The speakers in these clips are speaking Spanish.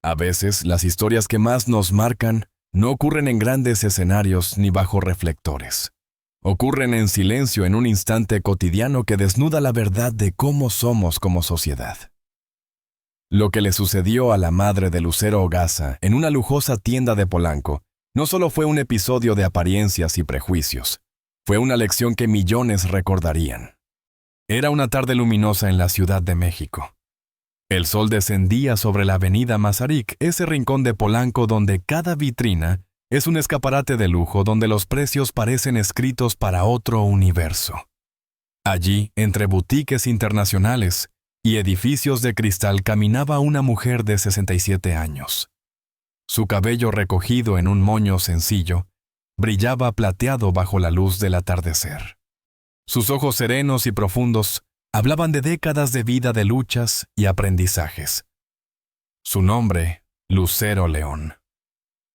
A veces, las historias que más nos marcan no ocurren en grandes escenarios ni bajo reflectores. Ocurren en silencio en un instante cotidiano que desnuda la verdad de cómo somos como sociedad. Lo que le sucedió a la madre de Lucero Ogasa en una lujosa tienda de Polanco no solo fue un episodio de apariencias y prejuicios, fue una lección que millones recordarían. Era una tarde luminosa en la Ciudad de México. El sol descendía sobre la avenida Mazarik, ese rincón de Polanco donde cada vitrina es un escaparate de lujo donde los precios parecen escritos para otro universo. Allí, entre boutiques internacionales y edificios de cristal, caminaba una mujer de 67 años. Su cabello recogido en un moño sencillo brillaba plateado bajo la luz del atardecer. Sus ojos serenos y profundos hablaban de décadas de vida, de luchas y aprendizajes. Su nombre, Lucero León.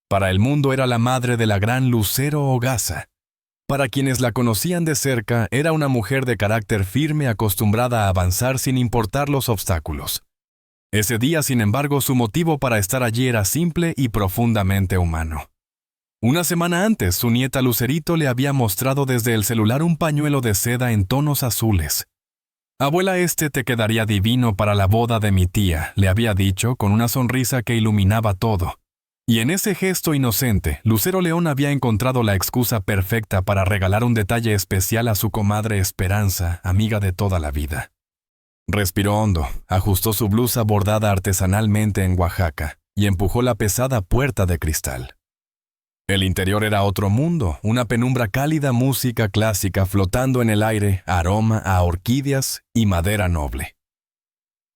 Para el mundo era la madre de la gran Lucero Ogasa. Para quienes la conocían de cerca, era una mujer de carácter firme acostumbrada a avanzar sin importar los obstáculos. Ese día, sin embargo, su motivo para estar allí era simple y profundamente humano. Una semana antes, su nieta Lucerito le había mostrado desde el celular un pañuelo de seda en tonos azules. «Abuela, este te quedaría divino para la boda de mi tía», le había dicho con una sonrisa que iluminaba todo. Y en ese gesto inocente, Lucero León había encontrado la excusa perfecta para regalar un detalle especial a su comadre Esperanza, amiga de toda la vida. Respiró hondo, ajustó su blusa bordada artesanalmente en Oaxaca y empujó la pesada puerta de cristal. El interior era otro mundo, una penumbra cálida, música clásica flotando en el aire, aroma a orquídeas y madera noble.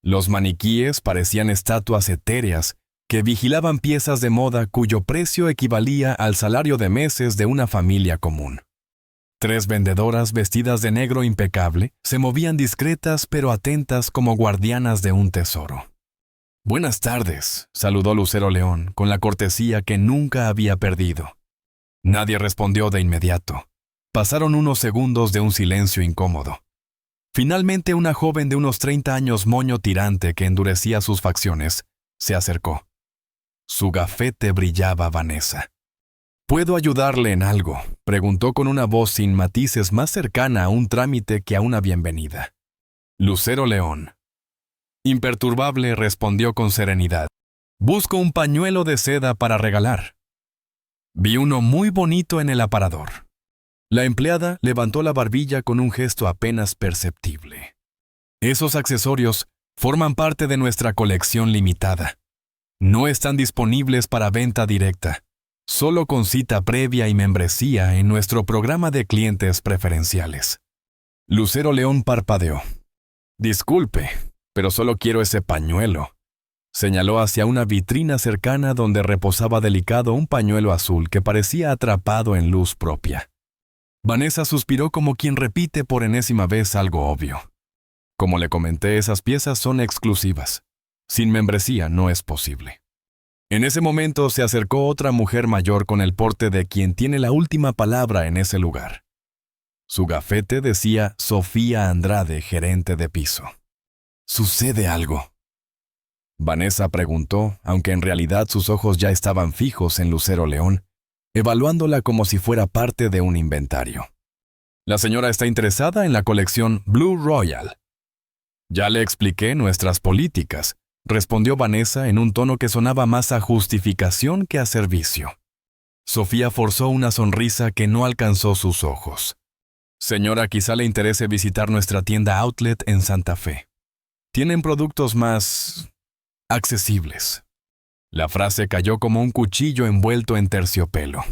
Los maniquíes parecían estatuas etéreas que vigilaban piezas de moda cuyo precio equivalía al salario de meses de una familia común. 3 vendedoras vestidas de negro impecable se movían discretas pero atentas como guardianas de un tesoro. «Buenas tardes», saludó Lucero León con la cortesía que nunca había perdido. Nadie respondió de inmediato. Pasaron unos segundos de un silencio incómodo. Finalmente, una joven de unos 30 años, moño tirante que endurecía sus facciones, se acercó. Su gafete brillaba Vanessa. «¿Puedo ayudarle en algo?», preguntó con una voz sin matices, más cercana a un trámite que a una bienvenida. Lucero León, imperturbable, respondió con serenidad. «Busco un pañuelo de seda para regalar. Vi uno muy bonito en el aparador». La empleada levantó la barbilla con un gesto apenas perceptible. «Esos accesorios forman parte de nuestra colección limitada. No están disponibles para venta directa, solo con cita previa y membresía en nuestro programa de clientes preferenciales». Lucero León parpadeó. «Disculpe, pero solo quiero ese pañuelo», señaló hacia una vitrina cercana donde reposaba delicado un pañuelo azul que parecía atrapado en luz propia. Vanessa suspiró como quien repite por enésima vez algo obvio. «Como le comenté, esas piezas son exclusivas. Sin membresía no es posible». En ese momento se acercó otra mujer mayor con el porte de quien tiene la última palabra en ese lugar. Su gafete decía Sofía Andrade, gerente de piso. «¿Sucede algo?», Vanessa preguntó, aunque en realidad sus ojos ya estaban fijos en Lucero León, evaluándola como si fuera parte de un inventario. «La señora está interesada en la colección Blue Royal». «Ya le expliqué nuestras políticas», respondió Vanessa en un tono que sonaba más a justificación que a servicio. Sofía forzó una sonrisa que no alcanzó sus ojos. «Señora, quizá le interese visitar nuestra tienda outlet en Santa Fe. Tienen productos más accesibles». La frase cayó como un cuchillo envuelto en terciopelo.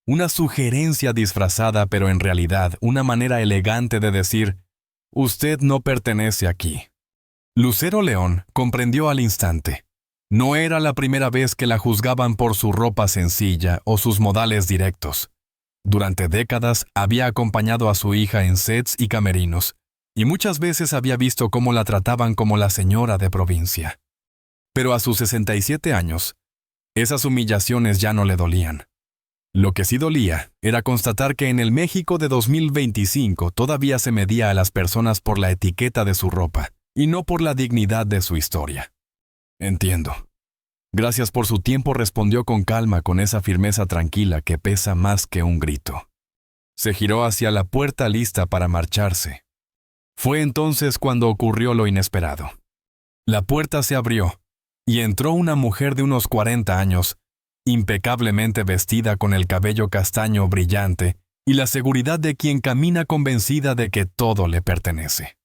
Una sugerencia disfrazada, pero en realidad una manera elegante de decir, «Usted no pertenece aquí». Lucero León comprendió al instante. No era la primera vez que la juzgaban por su ropa sencilla o sus modales directos. Durante décadas había acompañado a su hija en sets y camerinos, y muchas veces había visto cómo la trataban como la señora de provincia. Pero a sus 67 años, esas humillaciones ya no le dolían. Lo que sí dolía era constatar que en el México de 2025 todavía se medía a las personas por la etiqueta de su ropa, y no por la dignidad de su historia. «Entiendo». Gracias por su tiempo, respondió con calma, con esa firmeza tranquila que pesa más que un grito. Se giró hacia la puerta lista para marcharse. Fue entonces cuando ocurrió lo inesperado. La puerta se abrió y entró una mujer de unos 40 años, impecablemente vestida con el cabello castaño brillante y la seguridad de quien camina convencida de que todo le pertenece.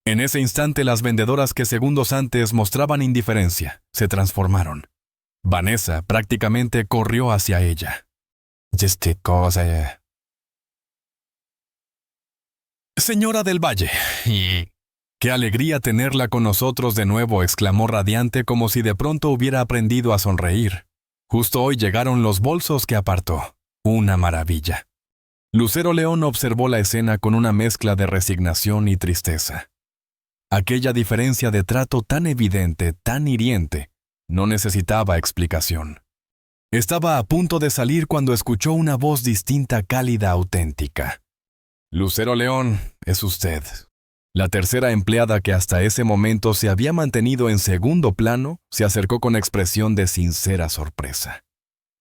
En ese instante las vendedoras que segundos antes mostraban indiferencia se transformaron. Vanessa prácticamente corrió hacia ella. Señora del Valle, ¡qué alegría tenerla con nosotros de nuevo!, exclamó radiante como si de pronto hubiera aprendido a sonreír. Justo hoy llegaron los bolsos que apartó. Una maravilla. Lucero León observó la escena con una mezcla de resignación y tristeza. Aquella diferencia de trato tan evidente, tan hiriente, no necesitaba explicación. Estaba a punto de salir cuando escuchó una voz distinta, cálida, auténtica. Lucero León, es usted. La tercera empleada, que hasta ese momento se había mantenido en segundo plano, se acercó con expresión de sincera sorpresa.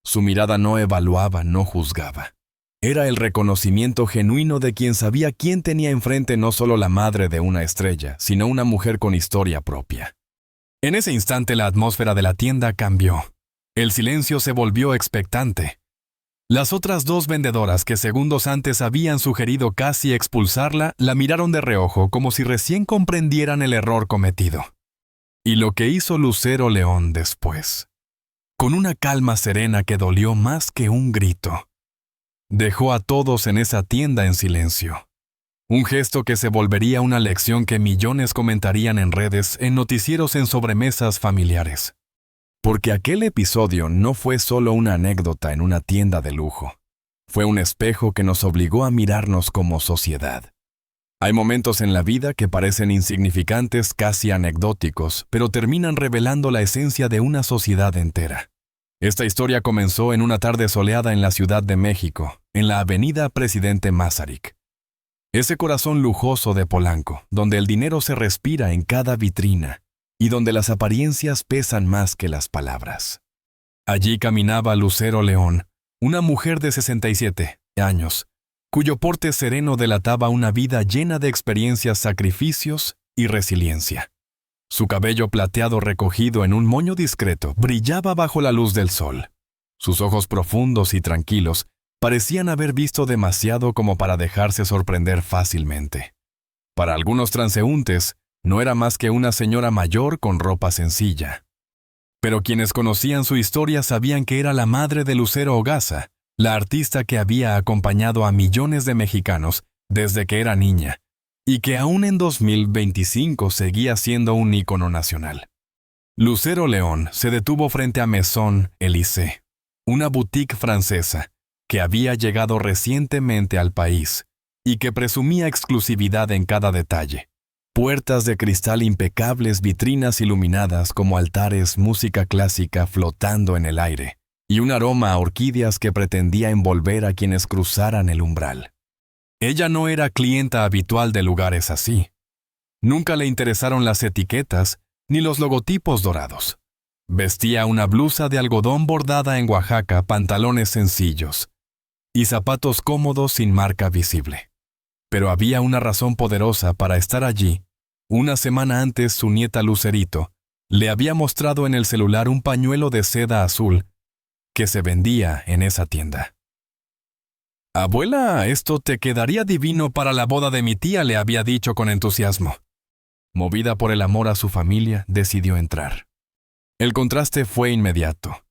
Su mirada no evaluaba, no juzgaba. Era el reconocimiento genuino de quien sabía quién tenía enfrente, no solo la madre de una estrella, sino una mujer con historia propia. En ese instante la atmósfera de la tienda cambió. El silencio se volvió expectante. Las otras dos vendedoras que segundos antes habían sugerido casi expulsarla, la miraron de reojo como si recién comprendieran el error cometido. Y lo que hizo Lucero León después, con una calma serena que dolió más que un grito, dejó a todos en esa tienda en silencio. Un gesto que se volvería una lección que millones comentarían en redes, en noticieros, en sobremesas familiares. Porque aquel episodio no fue solo una anécdota en una tienda de lujo. Fue un espejo que nos obligó a mirarnos como sociedad. Hay momentos en la vida que parecen insignificantes, casi anecdóticos, pero terminan revelando la esencia de una sociedad entera. Esta historia comenzó en una tarde soleada en la Ciudad de México, en la avenida Presidente Mazarik. Ese corazón lujoso de Polanco, donde el dinero se respira en cada vitrina, y donde las apariencias pesan más que las palabras. Allí caminaba Lucero León, una mujer de 67 años, cuyo porte sereno delataba una vida llena de experiencias, sacrificios y resiliencia. Su cabello plateado recogido en un moño discreto brillaba bajo la luz del sol. Sus ojos profundos y tranquilos parecían haber visto demasiado como para dejarse sorprender fácilmente. Para algunos transeúntes, no era más que una señora mayor con ropa sencilla. Pero quienes conocían su historia sabían que era la madre de Lucero Hogaza, la artista que había acompañado a millones de mexicanos desde que era niña, y que aún en 2025 seguía siendo un ícono nacional. Lucero León se detuvo frente a Maison Élysée, una boutique francesa que había llegado recientemente al país y que presumía exclusividad en cada detalle. Puertas de cristal impecables, vitrinas iluminadas como altares, música clásica flotando en el aire, y un aroma a orquídeas que pretendía envolver a quienes cruzaran el umbral. Ella no era clienta habitual de lugares así. Nunca le interesaron las etiquetas ni los logotipos dorados. Vestía una blusa de algodón bordada en Oaxaca, pantalones sencillos y zapatos cómodos sin marca visible. Pero había una razón poderosa para estar allí. Una semana antes, su nieta Lucerito le había mostrado en el celular un pañuelo de seda azul que se vendía en esa tienda. «Abuela, esto te quedaría divino para la boda de mi tía», le había dicho con entusiasmo. Movida por el amor a su familia, decidió entrar. El contraste fue inmediato.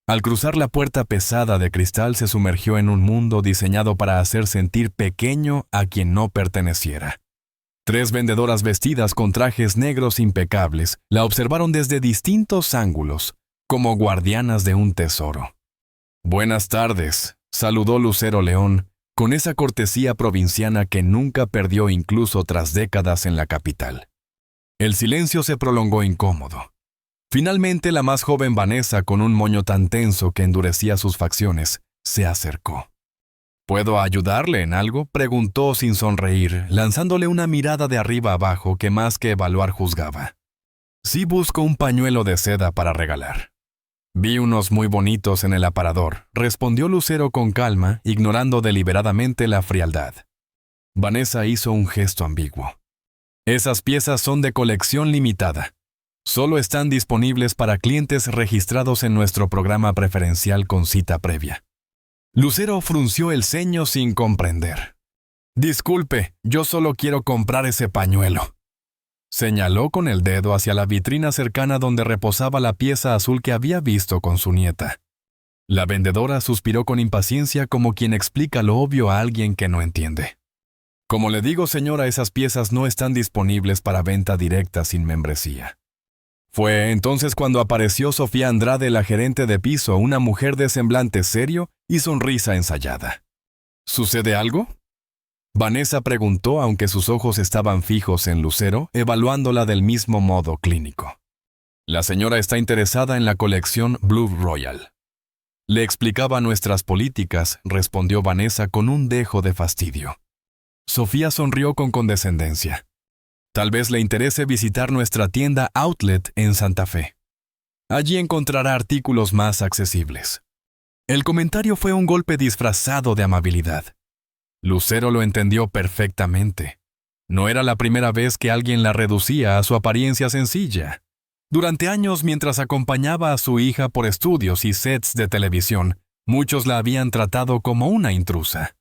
Al cruzar la puerta pesada de cristal se sumergió en un mundo diseñado para hacer sentir pequeño a quien no perteneciera. 3 vendedoras vestidas con trajes negros impecables la observaron desde distintos ángulos, como guardianas de un tesoro. «Buenas tardes», saludó Lucero León, con esa cortesía provinciana que nunca perdió incluso tras décadas en la capital. El silencio se prolongó incómodo. Finalmente, la más joven Vanessa, con un moño tan tenso que endurecía sus facciones, se acercó. «¿Puedo ayudarle en algo?», preguntó sin sonreír, lanzándole una mirada de arriba abajo que más que evaluar juzgaba. «Sí, busco un pañuelo de seda para regalar». Vi unos muy bonitos en el aparador, respondió Lucero con calma, ignorando deliberadamente la frialdad. Vanessa hizo un gesto ambiguo. Esas piezas son de colección limitada. Solo están disponibles para clientes registrados en nuestro programa preferencial con cita previa. Lucero frunció el ceño sin comprender. Disculpe, yo solo quiero comprar ese pañuelo. Señaló con el dedo hacia la vitrina cercana donde reposaba la pieza azul que había visto con su nieta. La vendedora suspiró con impaciencia como quien explica lo obvio a alguien que no entiende. Como le digo, señora, esas piezas no están disponibles para venta directa sin membresía. Fue entonces cuando apareció Sofía Andrade, la gerente de piso, una mujer de semblante serio y sonrisa ensayada. ¿Sucede algo?, Vanessa preguntó, aunque sus ojos estaban fijos en Lucero, evaluándola del mismo modo clínico. La señora está interesada en la colección Blue Royal. Le explicaba nuestras políticas, respondió Vanessa con un dejo de fastidio. Sofía sonrió con condescendencia. Tal vez le interese visitar nuestra tienda Outlet en Santa Fe. Allí encontrará artículos más accesibles. El comentario fue un golpe disfrazado de amabilidad. Lucero lo entendió perfectamente. No era la primera vez que alguien la reducía a su apariencia sencilla. Durante años, mientras acompañaba a su hija por estudios y sets de televisión, muchos la habían tratado como una intrusa.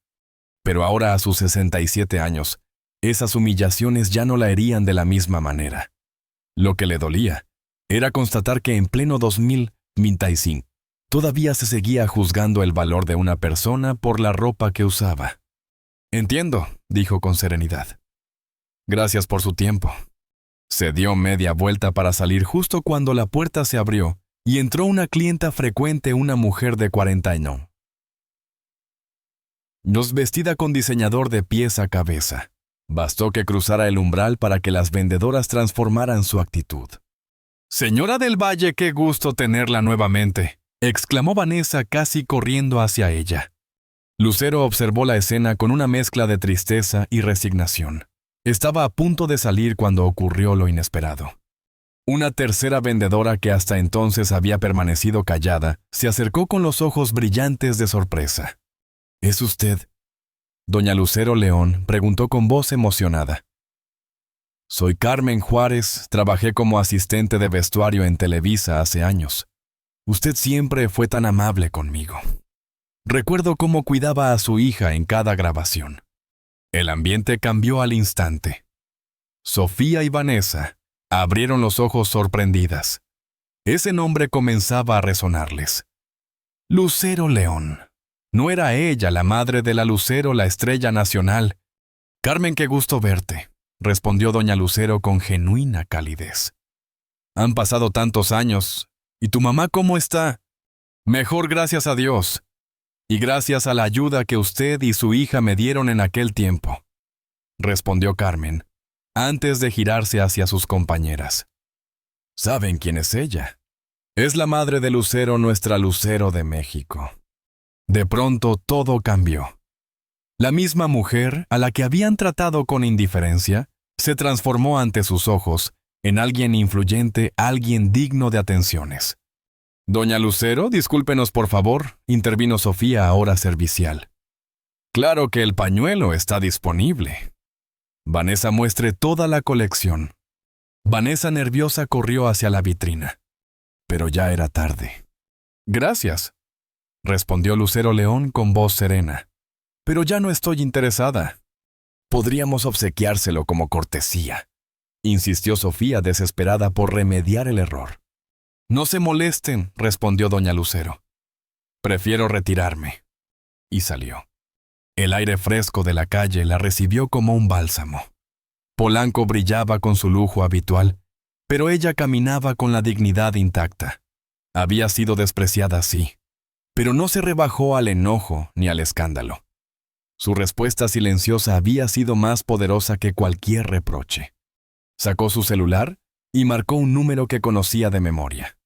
Pero ahora, a sus 67 años, esas humillaciones ya no la herían de la misma manera. Lo que le dolía era constatar que en pleno 2025 todavía se seguía juzgando el valor de una persona por la ropa que usaba. Entiendo, dijo con serenidad. Gracias por su tiempo. Se dio media vuelta para salir justo cuando la puerta se abrió y entró una clienta frecuente, una mujer de 40 años. Vestida con diseñador de pies a cabeza. Bastó que cruzara el umbral para que las vendedoras transformaran su actitud. «Señora del Valle, qué gusto tenerla nuevamente», exclamó Vanessa casi corriendo hacia ella. Lucero observó la escena con una mezcla de tristeza y resignación. Estaba a punto de salir cuando ocurrió lo inesperado. Una tercera vendedora, que hasta entonces había permanecido callada, se acercó con los ojos brillantes de sorpresa. «¿Es usted?» Doña Lucero León preguntó con voz emocionada. «Soy Carmen Juárez, trabajé como asistente de vestuario en Televisa hace años. Usted siempre fue tan amable conmigo. Recuerdo cómo cuidaba a su hija en cada grabación». El ambiente cambió al instante. Sofía y Vanessa abrieron los ojos sorprendidas. Ese nombre comenzaba a resonarles. Lucero León. No era ella la madre de la Lucero, la estrella nacional. «Carmen, qué gusto verte», respondió doña Lucero con genuina calidez. «Han pasado tantos años. ¿Y tu mamá cómo está?» «Mejor, gracias a Dios. Y gracias a la ayuda que usted y su hija me dieron en aquel tiempo», respondió Carmen, antes de girarse hacia sus compañeras. «¿Saben quién es ella? Es la madre de Lucero, nuestra Lucero de México». De pronto todo cambió. La misma mujer, a la que habían tratado con indiferencia, se transformó ante sus ojos en alguien influyente, alguien digno de atenciones. «Doña Lucero, discúlpenos por favor», intervino Sofía, ahora servicial. «Claro que el pañuelo está disponible. Vanessa, muestre toda la colección». Vanessa, nerviosa, corrió hacia la vitrina. Pero ya era tarde. «Gracias», respondió Lucero León con voz serena. «Pero ya no estoy interesada». «Podríamos obsequiárselo como cortesía», insistió Sofía, desesperada por remediar el error. «No se molesten», respondió doña Lucero. «Prefiero retirarme». Y salió. El aire fresco de la calle la recibió como un bálsamo. Polanco brillaba con su lujo habitual, pero ella caminaba con la dignidad intacta. Había sido despreciada, sí, pero no se rebajó al enojo ni al escándalo. Su respuesta silenciosa había sido más poderosa que cualquier reproche. Sacó su celular y marcó un número que conocía de memoria.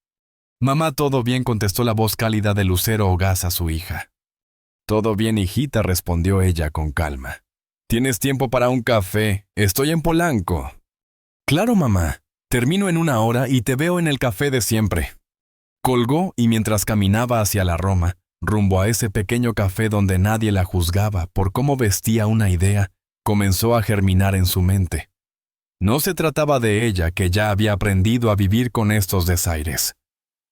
«Mamá, todo bien», contestó la voz cálida de Lucero Ogaz a su hija. «Todo bien, hijita», respondió ella con calma. «¿Tienes tiempo para un café? Estoy en Polanco». «Claro, mamá. Termino en 1 hora y te veo en el café de siempre». Colgó y mientras caminaba hacia la Roma, rumbo a ese pequeño café donde nadie la juzgaba por cómo vestía una idea, comenzó a germinar en su mente. No se trataba de ella, que ya había aprendido a vivir con estos desaires.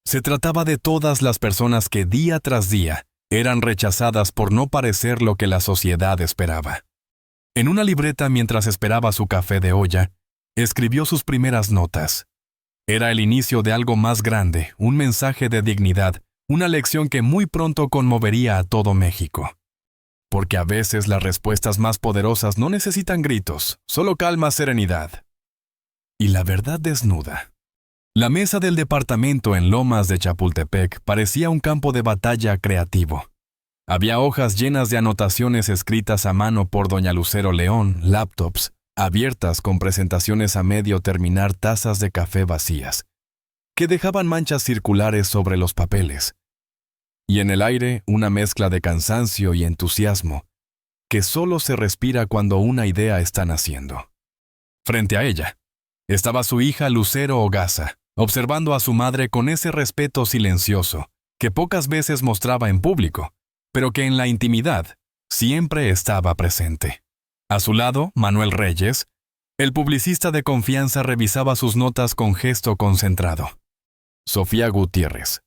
Se trataba de todas las personas que día tras día eran rechazadas por no parecer lo que la sociedad esperaba. En una libreta, mientras esperaba su café de olla, escribió sus primeras notas. Era el inicio de algo más grande, un mensaje de dignidad, una lección que muy pronto conmovería a todo México. Porque a veces las respuestas más poderosas no necesitan gritos, solo calma, serenidad. Y la verdad desnuda. La mesa del departamento en Lomas de Chapultepec parecía un campo de batalla creativo. Había hojas llenas de anotaciones escritas a mano por doña Lucero León, laptops, abiertas con presentaciones a medio terminar, tazas de café vacías, que dejaban manchas circulares sobre los papeles. Y en el aire una mezcla de cansancio y entusiasmo, que solo se respira cuando una idea está naciendo. Frente a ella, estaba su hija Lucero Ogasa, observando a su madre con ese respeto silencioso, que pocas veces mostraba en público, pero que en la intimidad siempre estaba presente. A su lado, Manuel Reyes, el publicista de confianza, revisaba sus notas con gesto concentrado. Sofía Gutiérrez,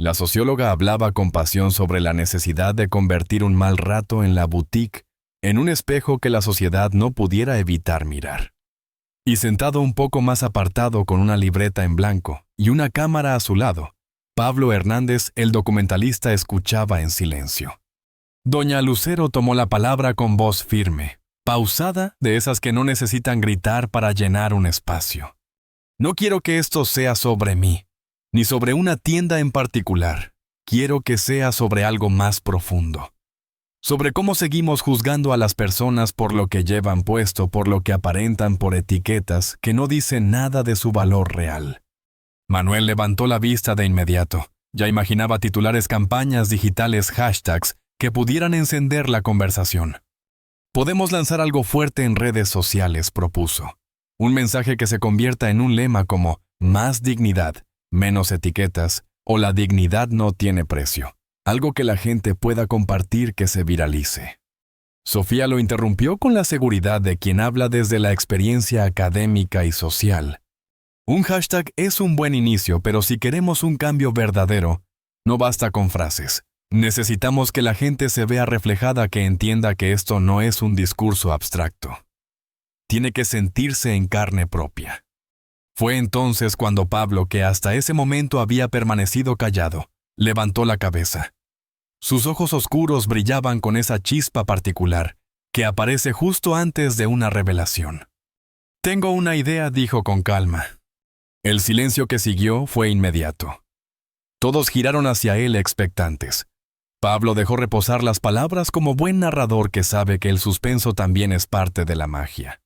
la socióloga, hablaba con pasión sobre la necesidad de convertir un mal rato en la boutique en un espejo que la sociedad no pudiera evitar mirar. Y sentado un poco más apartado con una libreta en blanco y una cámara a su lado, Pablo Hernández, el documentalista, escuchaba en silencio. Doña Lucero tomó la palabra con voz firme, pausada, de esas que no necesitan gritar para llenar un espacio. No quiero que esto sea sobre mí, ni sobre una tienda en particular. Quiero que sea sobre algo más profundo. Sobre cómo seguimos juzgando a las personas por lo que llevan puesto, por lo que aparentan, por etiquetas que no dicen nada de su valor real. Manuel levantó la vista de inmediato. Ya imaginaba titulares, campañas digitales, hashtags que pudieran encender la conversación. Podemos lanzar algo fuerte en redes sociales, propuso. Un mensaje que se convierta en un lema como más dignidad, menos etiquetas, o la dignidad no tiene precio. Algo que la gente pueda compartir, que se viralice. Sofía lo interrumpió con la seguridad de quien habla desde la experiencia académica y social. Un hashtag es un buen inicio, pero si queremos un cambio verdadero, no basta con frases. Necesitamos que la gente se vea reflejada, que entienda que esto no es un discurso abstracto. Tiene que sentirse en carne propia. Fue entonces cuando Pablo, que hasta ese momento había permanecido callado, levantó la cabeza. Sus ojos oscuros brillaban con esa chispa particular que aparece justo antes de una revelación. Tengo una idea, dijo con calma. El silencio que siguió fue inmediato. Todos giraron hacia él expectantes. Pablo dejó reposar las palabras como buen narrador que sabe que el suspenso también es parte de la magia.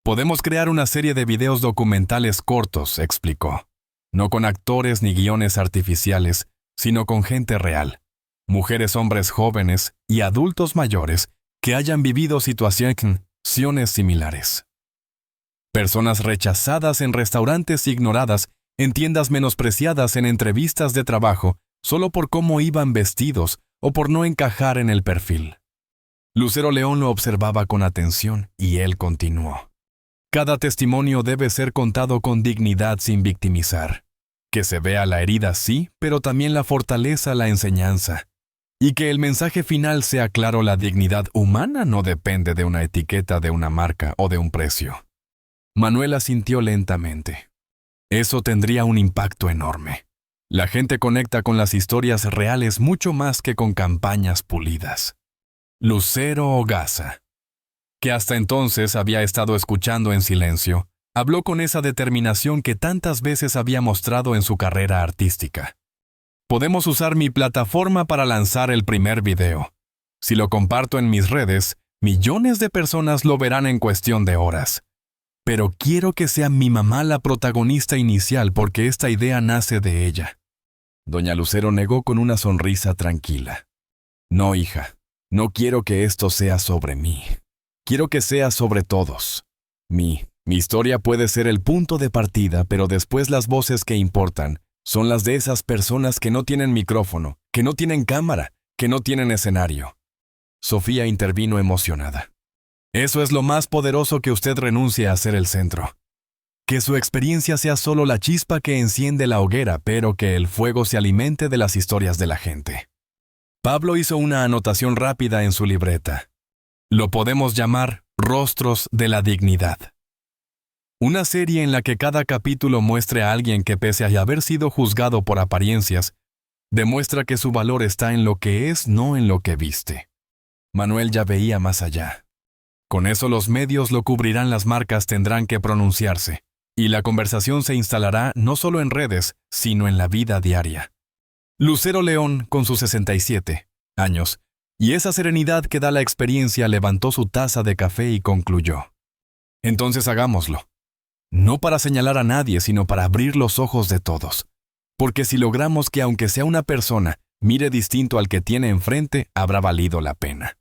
Podemos crear una serie de videos documentales cortos, explicó. No con actores ni guiones artificiales, sino con gente real. Mujeres, hombres jóvenes y adultos mayores que hayan vivido situaciones similares. Personas rechazadas en restaurantes, ignoradas en tiendas, menospreciadas en entrevistas de trabajo solo por cómo iban vestidos o por no encajar en el perfil. Lucero León lo observaba con atención y él continuó. Cada testimonio debe ser contado con dignidad, sin victimizar. Que se vea la herida, sí, pero también la fortaleza, la enseñanza. Y que el mensaje final sea claro: la dignidad humana no depende de una etiqueta, de una marca o de un precio. Manuel asintió lentamente. Eso tendría un impacto enorme. La gente conecta con las historias reales mucho más que con campañas pulidas. Lucero Ogasa, que hasta entonces había estado escuchando en silencio, habló con esa determinación que tantas veces había mostrado en su carrera artística. Podemos usar mi plataforma para lanzar el primer video. Si lo comparto en mis redes, millones de personas lo verán en cuestión de horas. Pero quiero que sea mi mamá la protagonista inicial, porque esta idea nace de ella. Doña Lucero negó con una sonrisa tranquila. No, hija, no quiero que esto sea sobre mí. Quiero que sea sobre todos. Mi historia puede ser el punto de partida, pero después las voces que importan Son las de esas personas que no tienen micrófono, que no tienen cámara, que no tienen escenario. Sofía intervino emocionada. Eso es lo más poderoso, que usted renuncie a ser el centro. Que su experiencia sea solo la chispa que enciende la hoguera, pero que el fuego se alimente de las historias de la gente. Pablo hizo una anotación rápida en su libreta. Lo podemos llamar Rostros de la Dignidad. Una serie en la que cada capítulo muestre a alguien que, pese a haber sido juzgado por apariencias, demuestra que su valor está en lo que es, no en lo que viste. Manuel ya veía más allá. Con eso los medios lo cubrirán, las marcas tendrán que pronunciarse, y la conversación se instalará no solo en redes, sino en la vida diaria. Lucero León, con sus 67 años, y esa serenidad que da la experiencia, levantó su taza de café y concluyó. Entonces hagámoslo. No para señalar a nadie, sino para abrir los ojos de todos. Porque si logramos que, aunque sea una persona, mire distinto al que tiene enfrente, habrá valido la pena.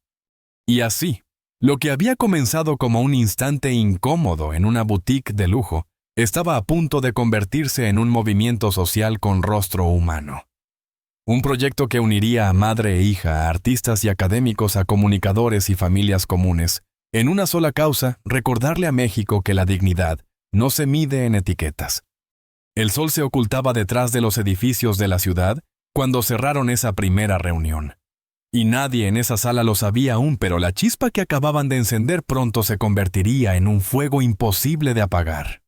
Y así, lo que había comenzado como un instante incómodo en una boutique de lujo, estaba a punto de convertirse en un movimiento social con rostro humano. Un proyecto que uniría a madre e hija, a artistas y académicos, a comunicadores y familias comunes, en una sola causa: recordarle a México que la dignidad no se mide en etiquetas. El sol se ocultaba detrás de los edificios de la ciudad cuando cerraron esa primera reunión. Y nadie en esa sala lo sabía aún, pero la chispa que acababan de encender pronto se convertiría en un fuego imposible de apagar.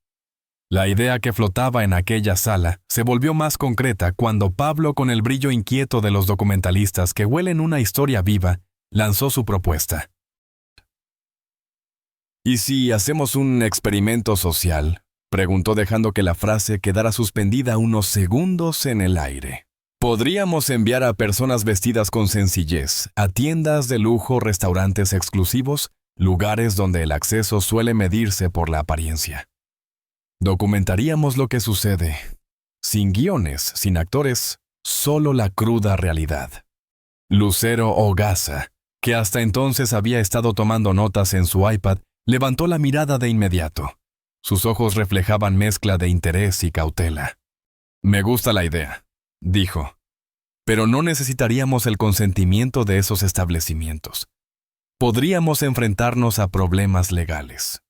La idea que flotaba en aquella sala se volvió más concreta cuando Pablo, con el brillo inquieto de los documentalistas que huelen una historia viva, lanzó su propuesta. ¿Y si hacemos un experimento social?, preguntó, dejando que la frase quedara suspendida unos segundos en el aire. Podríamos enviar a personas vestidas con sencillez a tiendas de lujo, restaurantes exclusivos, lugares donde el acceso suele medirse por la apariencia. Documentaríamos lo que sucede, sin guiones, sin actores, solo la cruda realidad. Lucero Hogaza, que hasta entonces había estado tomando notas en su iPad, levantó la mirada de inmediato. Sus ojos reflejaban mezcla de interés y cautela. «Me gusta la idea», dijo. «Pero no necesitaríamos el consentimiento de esos establecimientos. Podríamos enfrentarnos a problemas legales».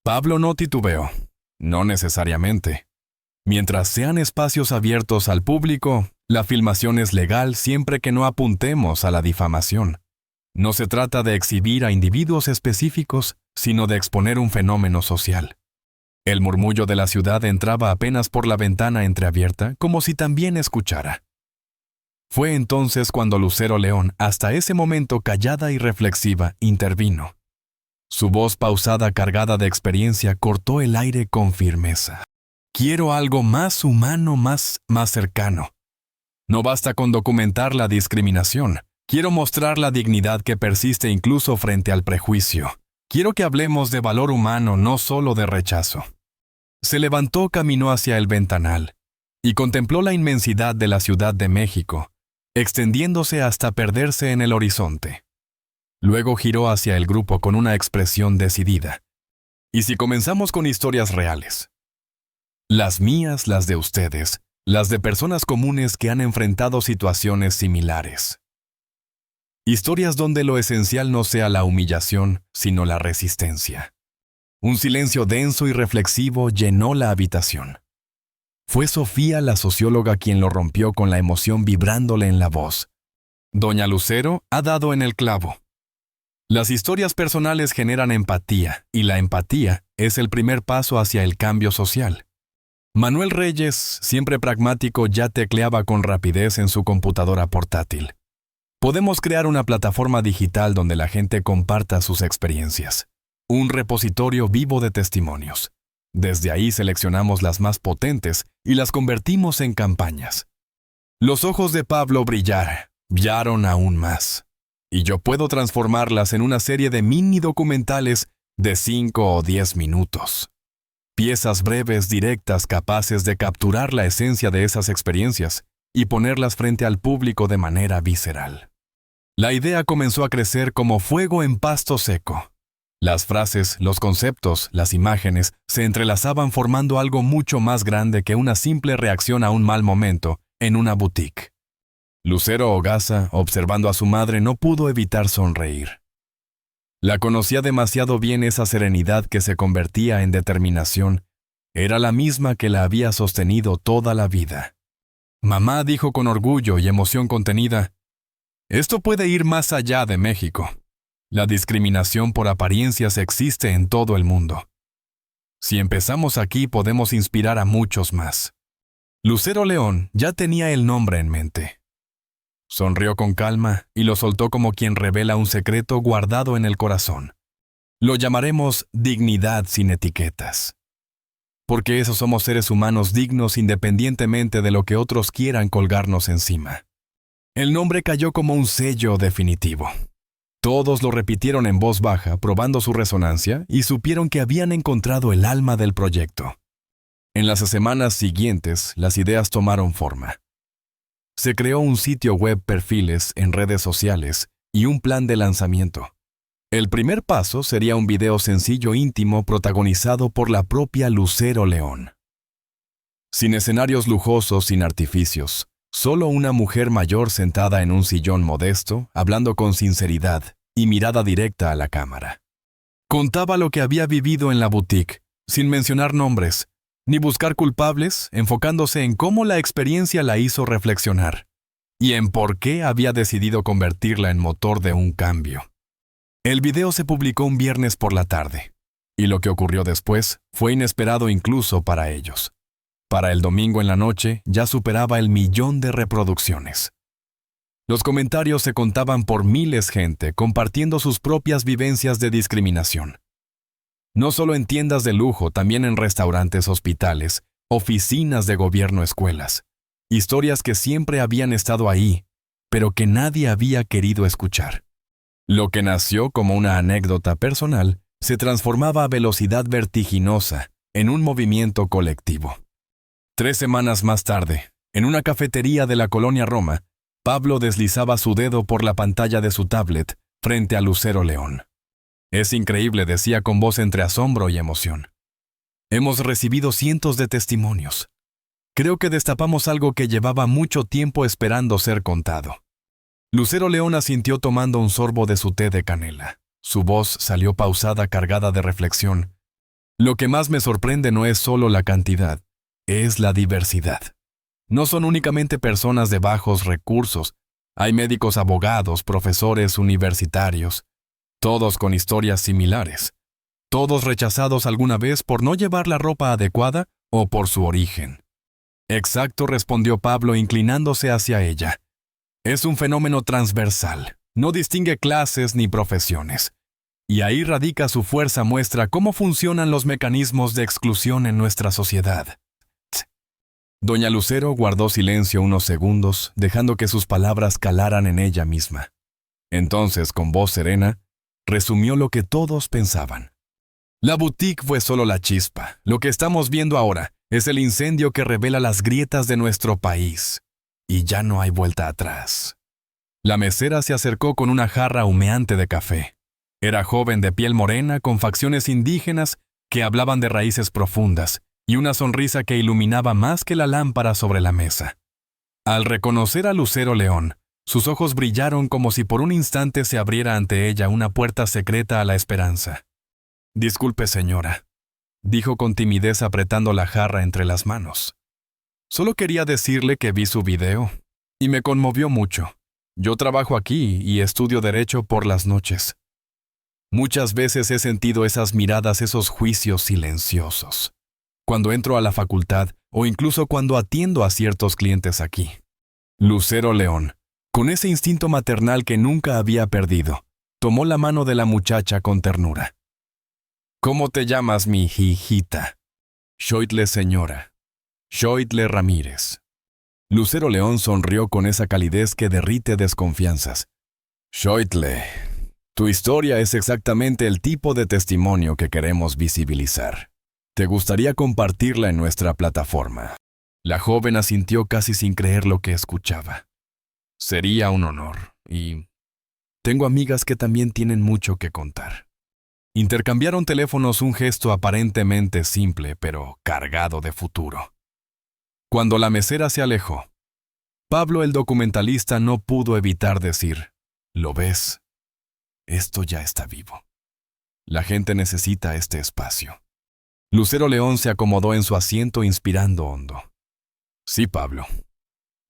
Pablo no titubeó. «No necesariamente. Mientras sean espacios abiertos al público, la filmación es legal siempre que no apuntemos a la difamación. No se trata de exhibir a individuos específicos, sino de exponer un fenómeno social». El murmullo de la ciudad entraba apenas por la ventana entreabierta, como si también escuchara. Fue entonces cuando Lucero León, hasta ese momento callada y reflexiva, intervino. Su voz pausada, cargada de experiencia, cortó el aire con firmeza. «Quiero algo más humano, más cercano. No basta con documentar la discriminación. Quiero mostrar la dignidad que persiste incluso frente al prejuicio. Quiero que hablemos de valor humano, no solo de rechazo». Se levantó, caminó hacia el ventanal y contempló la inmensidad de la Ciudad de México, extendiéndose hasta perderse en el horizonte. Luego giró hacia el grupo con una expresión decidida. «¿Y si comenzamos con historias reales? Las mías, las de ustedes, las de personas comunes que han enfrentado situaciones similares. Historias donde lo esencial no sea la humillación, sino la resistencia». Un silencio denso y reflexivo llenó la habitación. Fue Sofía, la socióloga, quien lo rompió con la emoción vibrándole en la voz. «Doña Lucero ha dado en el clavo. Las historias personales generan empatía, y la empatía es el primer paso hacia el cambio social». Manuel Reyes, siempre pragmático, ya tecleaba con rapidez en su computadora portátil. «Podemos crear una plataforma digital donde la gente comparta sus experiencias. Un repositorio vivo de testimonios. Desde ahí seleccionamos las más potentes y las convertimos en campañas». Los ojos de Pablo brillaron aún más. «Y yo puedo transformarlas en una serie de mini documentales de 5 o 10 minutos. Piezas breves, directas, capaces de capturar la esencia de esas experiencias y ponerlas frente al público de manera visceral». La idea comenzó a crecer como fuego en pasto seco. Las frases, los conceptos, las imágenes se entrelazaban formando algo mucho más grande que una simple reacción a un mal momento en una boutique. Lucero Ogasa, observando a su madre, no pudo evitar sonreír. La conocía demasiado bien esa serenidad que se convertía en determinación. Era la misma que la había sostenido toda la vida. Mamá dijo con orgullo y emoción contenida, «Esto puede ir más allá de México. La discriminación por apariencias existe en todo el mundo. Si empezamos aquí, podemos inspirar a muchos más». Lucero León ya tenía el nombre en mente. Sonrió con calma y lo soltó como quien revela un secreto guardado en el corazón. Lo llamaremos dignidad sin etiquetas. Porque esos somos seres humanos dignos independientemente de lo que otros quieran colgarnos encima. El nombre cayó como un sello definitivo. Todos lo repitieron en voz baja, probando su resonancia, y supieron que habían encontrado el alma del proyecto. En las semanas siguientes, las ideas tomaron forma. Se creó un sitio web, perfiles en redes sociales y un plan de lanzamiento. El primer paso sería un video sencillo íntimo protagonizado por la propia Lucero León. Sin escenarios lujosos, sin artificios, solo una mujer mayor sentada en un sillón modesto, hablando con sinceridad y mirada directa a la cámara. Contaba lo que había vivido en la boutique, sin mencionar nombres, ni buscar culpables, enfocándose en cómo la experiencia la hizo reflexionar y en por qué había decidido convertirla en motor de un cambio. El video se publicó un viernes por la tarde, y lo que ocurrió después fue inesperado incluso para ellos. Para el domingo en la noche ya superaba el 1.000.000 de reproducciones. Los comentarios se contaban por miles gente compartiendo sus propias vivencias de discriminación. No solo en tiendas de lujo, también en restaurantes, hospitales, oficinas de gobierno, escuelas. Historias que siempre habían estado ahí, pero que nadie había querido escuchar. Lo que nació como una anécdota personal se transformaba a velocidad vertiginosa en un movimiento colectivo. 3 semanas más tarde, en una cafetería de la colonia Roma, Pablo deslizaba su dedo por la pantalla de su tablet frente a Lucero León. «Es increíble», decía con voz entre asombro y emoción. «Hemos recibido cientos de testimonios. Creo que destapamos algo que llevaba mucho tiempo esperando ser contado». Lucero León asintió tomando un sorbo de su té de canela. Su voz salió pausada, cargada de reflexión. «Lo que más me sorprende no es solo la cantidad, es la diversidad. No son únicamente personas de bajos recursos. Hay médicos, abogados, profesores universitarios, todos con historias similares, todos rechazados alguna vez por no llevar la ropa adecuada o por su origen». «Exacto», respondió Pablo inclinándose hacia ella. «Es un fenómeno transversal, no distingue clases ni profesiones. Y ahí radica su fuerza, muestra cómo funcionan los mecanismos de exclusión en nuestra sociedad». Doña Lucero guardó silencio unos segundos, dejando que sus palabras calaran en ella misma. Entonces, con voz serena, resumió lo que todos pensaban. «La boutique fue solo la chispa. Lo que estamos viendo ahora es el incendio que revela las grietas de nuestro país. Y ya no hay vuelta atrás». La mesera se acercó con una jarra humeante de café. Era joven, de piel morena, con facciones indígenas que hablaban de raíces profundas y una sonrisa que iluminaba más que la lámpara sobre la mesa. Al reconocer a Lucero León, sus ojos brillaron como si por un instante se abriera ante ella una puerta secreta a la esperanza. «Disculpe, señora», dijo con timidez apretando la jarra entre las manos. «Solo quería decirle que vi su video y me conmovió mucho. Yo trabajo aquí y estudio derecho por las noches. Muchas veces he sentido esas miradas, esos juicios silenciosos, cuando entro a la facultad o incluso cuando atiendo a ciertos clientes aquí». Lucero León, con ese instinto maternal que nunca había perdido, tomó la mano de la muchacha con ternura. «¿Cómo te llamas, mi hijita?» «Xoitle, señora. Xoitle Ramírez». Lucero León sonrió con esa calidez que derrite desconfianzas. «Xoitle, tu historia es exactamente el tipo de testimonio que queremos visibilizar. ¿Te gustaría compartirla en nuestra plataforma?» La joven asintió casi sin creer lo que escuchaba. «Sería un honor, y tengo amigas que también tienen mucho que contar». Intercambiaron teléfonos, un gesto aparentemente simple, pero cargado de futuro. Cuando la mesera se alejó, Pablo, el documentalista, no pudo evitar decir: ¿lo ves? Esto ya está vivo. La gente necesita este espacio. Lucero León se acomodó en su asiento inspirando hondo. Sí, Pablo.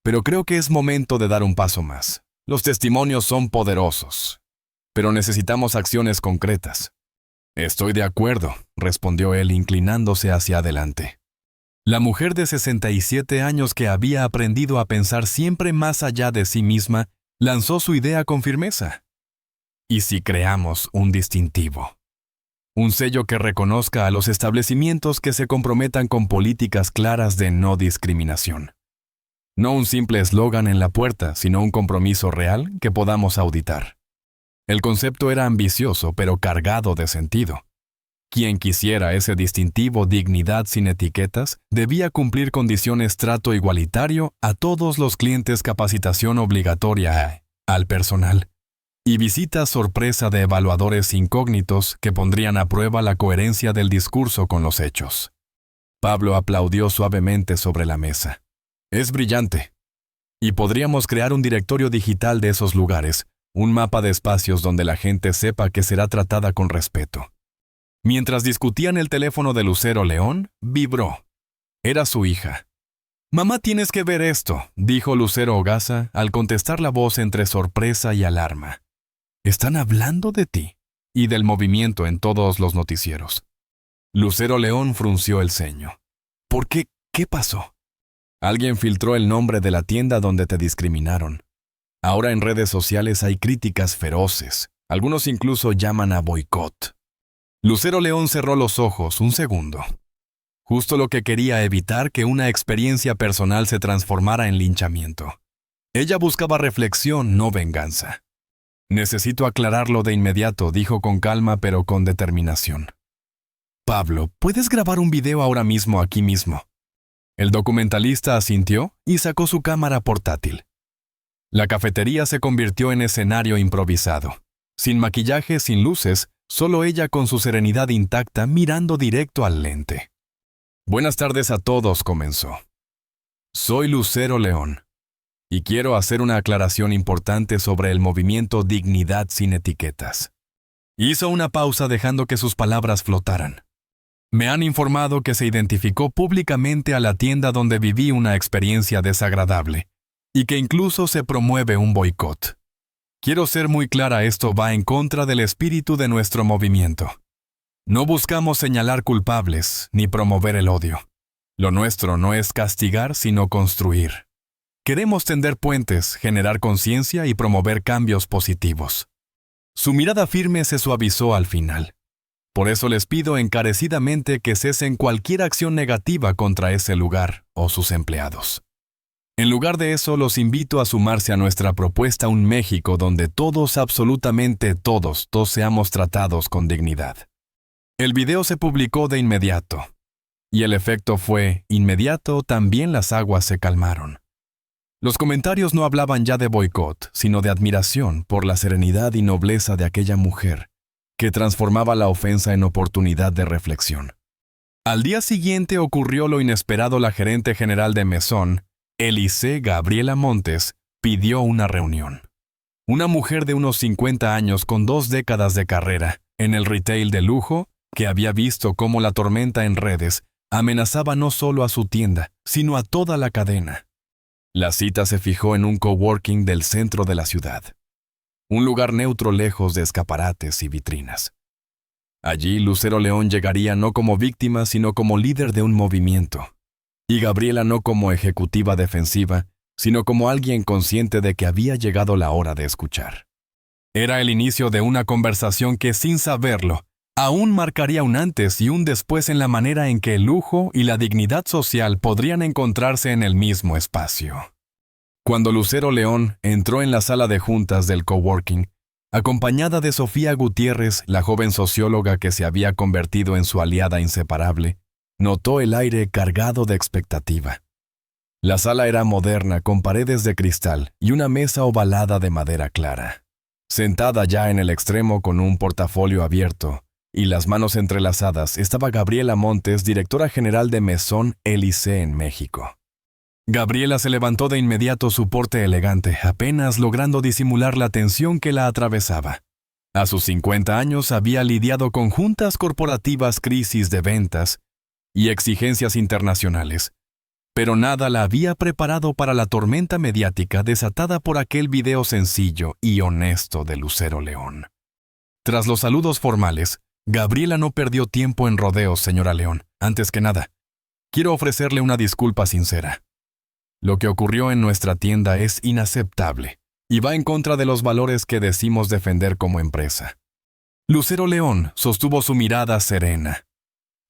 Pero creo que es momento de dar un paso más. Los testimonios son poderosos, pero necesitamos acciones concretas. Estoy de acuerdo, respondió él, inclinándose hacia adelante. La mujer de 67 años, que había aprendido a pensar siempre más allá de sí misma, lanzó su idea con firmeza. ¿Y si creamos un distintivo? Un sello que reconozca a los establecimientos que se comprometan con políticas claras de no discriminación. No un simple eslogan en la puerta, sino un compromiso real que podamos auditar. El concepto era ambicioso, pero cargado de sentido. Quien quisiera ese distintivo dignidad sin etiquetas debía cumplir condiciones: trato igualitario a todos los clientes, capacitación obligatoria al personal y visita sorpresa de evaluadores incógnitos que pondrían a prueba la coherencia del discurso con los hechos. Pablo aplaudió suavemente sobre la mesa. Es brillante. Y podríamos crear un directorio digital de esos lugares, un mapa de espacios donde la gente sepa que será tratada con respeto. Mientras discutían, el teléfono de Lucero León vibró. Era su hija. «Mamá, tienes que ver esto», dijo Lucero Ogasa al contestar la voz entre sorpresa y alarma. «Están hablando de ti y del movimiento en todos los noticieros». Lucero León frunció el ceño. «¿Por qué? ¿Qué pasó?» «Alguien filtró el nombre de la tienda donde te discriminaron. Ahora en redes sociales hay críticas feroces. Algunos incluso llaman a boicot». Lucero León cerró los ojos un segundo. Justo lo que quería evitar: que una experiencia personal se transformara en linchamiento. Ella buscaba reflexión, no venganza. «Necesito aclararlo de inmediato», dijo con calma pero con determinación. «Pablo, ¿puedes grabar un video ahora mismo aquí mismo?» El documentalista asintió y sacó su cámara portátil. La cafetería se convirtió en escenario improvisado. Sin maquillaje, sin luces, solo ella con su serenidad intacta, mirando directo al lente. «Buenas tardes a todos», comenzó. «Soy Lucero León y quiero hacer una aclaración importante sobre el movimiento Dignidad sin Etiquetas». Hizo una pausa, dejando que sus palabras flotaran. «Me han informado que se identificó públicamente a la tienda donde viví una experiencia desagradable y que incluso se promueve un boicot. Quiero ser muy clara: esto va en contra del espíritu de nuestro movimiento. No buscamos señalar culpables ni promover el odio. Lo nuestro no es castigar, sino construir. Queremos tender puentes, generar conciencia y promover cambios positivos». Su mirada firme se suavizó al final. «Por eso les pido encarecidamente que cesen cualquier acción negativa contra ese lugar o sus empleados. En lugar de eso, los invito a sumarse a nuestra propuesta: un México donde todos, absolutamente todos seamos tratados con dignidad». El video se publicó de inmediato. Y el efecto fue inmediato. También las aguas se calmaron. Los comentarios no hablaban ya de boicot, sino de admiración por la serenidad y nobleza de aquella mujer, que transformaba la ofensa en oportunidad de reflexión. Al día siguiente ocurrió lo inesperado. La gerente general de Mesón, Elise Gabriela Montes, pidió una reunión. Una mujer de unos 50 años con 2 décadas de carrera en el retail de lujo, que había visto cómo la tormenta en redes amenazaba no solo a su tienda, sino a toda la cadena. La cita se fijó en un coworking del centro de la ciudad. Un lugar neutro, lejos de escaparates y vitrinas. Allí Lucero León llegaría no como víctima, sino como líder de un movimiento. Y Gabriela no como ejecutiva defensiva, sino como alguien consciente de que había llegado la hora de escuchar. Era el inicio de una conversación que, sin saberlo, aún marcaría un antes y un después en la manera en que el lujo y la dignidad social podrían encontrarse en el mismo espacio. Cuando Lucero León entró en la sala de juntas del coworking, acompañada de Sofía Gutiérrez, la joven socióloga que se había convertido en su aliada inseparable, notó el aire cargado de expectativa. La sala era moderna, con paredes de cristal y una mesa ovalada de madera clara. Sentada ya en el extremo con un portafolio abierto, y las manos entrelazadas estaba Gabriela Montes, directora general de Maison Élysée en México. Gabriela se levantó de inmediato, su porte elegante, apenas logrando disimular la tensión que la atravesaba. A sus 50 años había lidiado con juntas corporativas, crisis de ventas y exigencias internacionales, pero nada la había preparado para la tormenta mediática desatada por aquel video sencillo y honesto de Lucero León. Tras los saludos formales, Gabriela no perdió tiempo en rodeos, señora León. Antes que nada, quiero ofrecerle una disculpa sincera. Lo que ocurrió en nuestra tienda es inaceptable y va en contra de los valores que decimos defender como empresa. Lucero León sostuvo su mirada serena.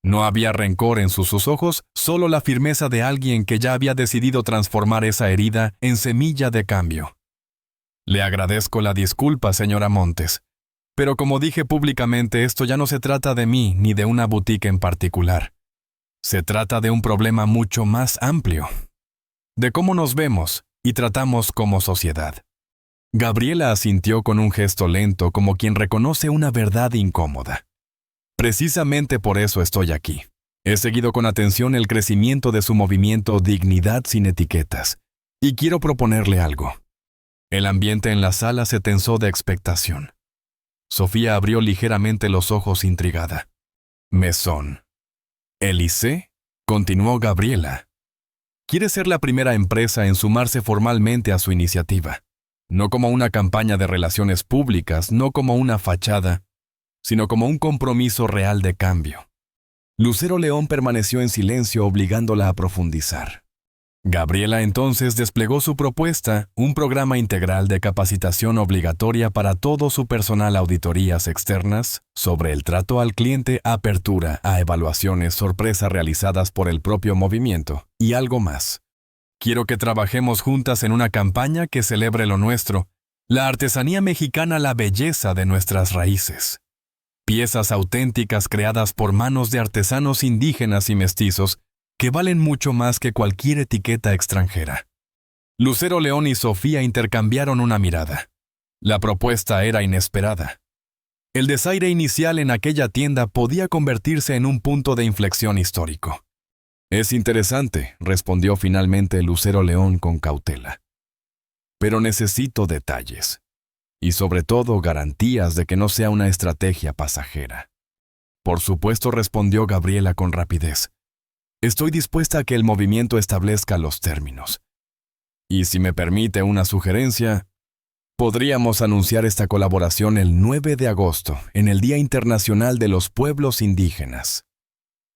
No había rencor en sus ojos, solo la firmeza de alguien que ya había decidido transformar esa herida en semilla de cambio. Le agradezco la disculpa, señora Montes, pero como dije públicamente, esto ya no se trata de mí ni de una boutique en particular. Se trata de un problema mucho más amplio, de cómo nos vemos y tratamos como sociedad. Gabriela asintió con un gesto lento, como quien reconoce una verdad incómoda. Precisamente por eso estoy aquí. He seguido con atención el crecimiento de su movimiento Dignidad sin Etiquetas, y quiero proponerle algo. El ambiente en la sala se tensó de expectación. Sofía abrió ligeramente los ojos intrigada. Maison Élysée, continuó Gabriela. Quiere ser la primera empresa en sumarse formalmente a su iniciativa. No como una campaña de relaciones públicas, no como una fachada, sino como un compromiso real de cambio. Lucero León permaneció en silencio, obligándola a profundizar. Gabriela entonces desplegó su propuesta, un programa integral de capacitación obligatoria para todo su personal, auditorías externas, sobre el trato al cliente, apertura a evaluaciones sorpresa realizadas por el propio movimiento, y algo más. Quiero que trabajemos juntas en una campaña que celebre lo nuestro, la artesanía mexicana, la belleza de nuestras raíces. Piezas auténticas creadas por manos de artesanos indígenas y mestizos que valen mucho más que cualquier etiqueta extranjera. Lucero León y Sofía intercambiaron una mirada. La propuesta era inesperada. El desaire inicial en aquella tienda podía convertirse en un punto de inflexión histórico. Es interesante, respondió finalmente Lucero León con cautela. Pero necesito detalles. Y sobre todo garantías de que no sea una estrategia pasajera. Por supuesto, respondió Gabriela con rapidez. Estoy dispuesta a que el movimiento establezca los términos. Y si me permite una sugerencia, podríamos anunciar esta colaboración el 9 de agosto, en el Día Internacional de los Pueblos Indígenas.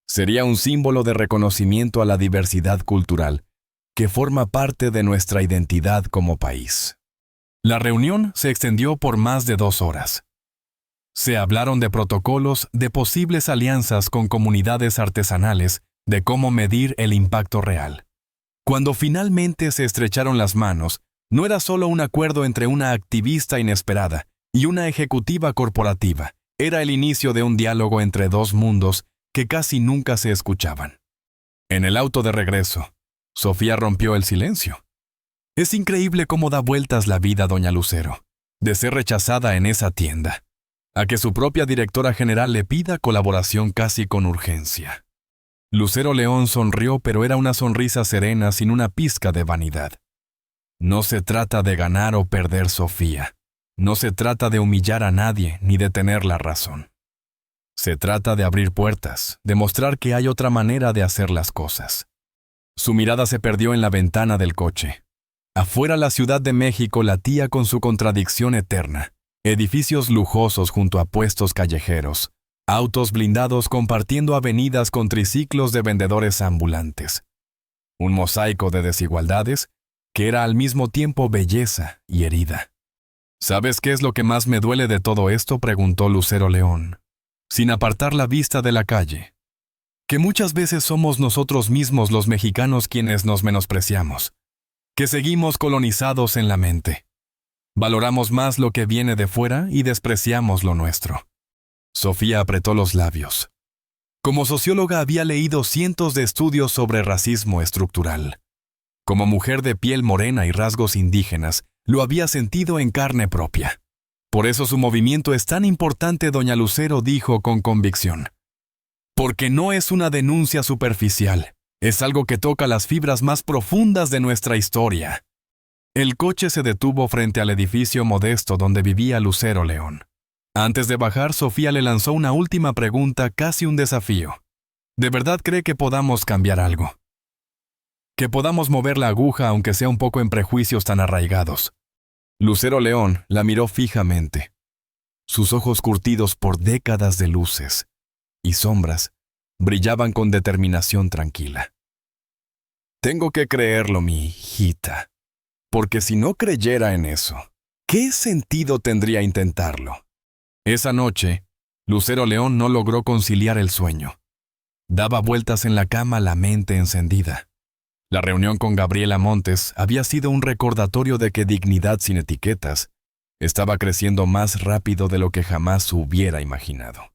Sería un símbolo de reconocimiento a la diversidad cultural, que forma parte de nuestra identidad como país. La reunión se extendió por más de 2 horas. Se hablaron de protocolos, de posibles alianzas con comunidades artesanales, de cómo medir el impacto real. Cuando finalmente se estrecharon las manos, no era solo un acuerdo entre una activista inesperada y una ejecutiva corporativa, era el inicio de un diálogo entre dos mundos que casi nunca se escuchaban. En el auto de regreso, Sofía rompió el silencio. Es increíble cómo da vueltas la vida, doña Lucero, de ser rechazada en esa tienda, a que su propia directora general le pida colaboración casi con urgencia. Lucero León sonrió, pero era una sonrisa serena sin una pizca de vanidad. No se trata de ganar o perder, Sofía. No se trata de humillar a nadie ni de tener la razón. Se trata de abrir puertas, de mostrar que hay otra manera de hacer las cosas. Su mirada se perdió en la ventana del coche. Afuera, la Ciudad de México latía con su contradicción eterna. Edificios lujosos junto a puestos callejeros. Autos blindados compartiendo avenidas con triciclos de vendedores ambulantes. Un mosaico de desigualdades que era al mismo tiempo belleza y herida. ¿Sabes qué es lo que más me duele de todo esto?, preguntó Lucero León, sin apartar la vista de la calle. Que muchas veces somos nosotros mismos los mexicanos quienes nos menospreciamos. Que seguimos colonizados en la mente. Valoramos más lo que viene de fuera y despreciamos lo nuestro. Sofía apretó los labios. Como socióloga había leído cientos de estudios sobre racismo estructural. Como mujer de piel morena y rasgos indígenas, lo había sentido en carne propia. Por eso su movimiento es tan importante, doña Lucero dijo con convicción. Porque no es una denuncia superficial, es algo que toca las fibras más profundas de nuestra historia. El coche se detuvo frente al edificio modesto donde vivía Lucero León. Antes de bajar, Sofía le lanzó una última pregunta, casi un desafío. ¿De verdad cree que podamos cambiar algo? Que podamos mover la aguja aunque sea un poco en prejuicios tan arraigados. Lucero León la miró fijamente. Sus ojos curtidos por décadas de luces y sombras brillaban con determinación tranquila. Tengo que creerlo, mi hijita, porque si no creyera en eso, ¿qué sentido tendría intentarlo? Esa noche, Lucero León no logró conciliar el sueño. Daba vueltas en la cama, la mente encendida. La reunión con Gabriela Montes había sido un recordatorio de que Dignidad sin etiquetas estaba creciendo más rápido de lo que jamás hubiera imaginado.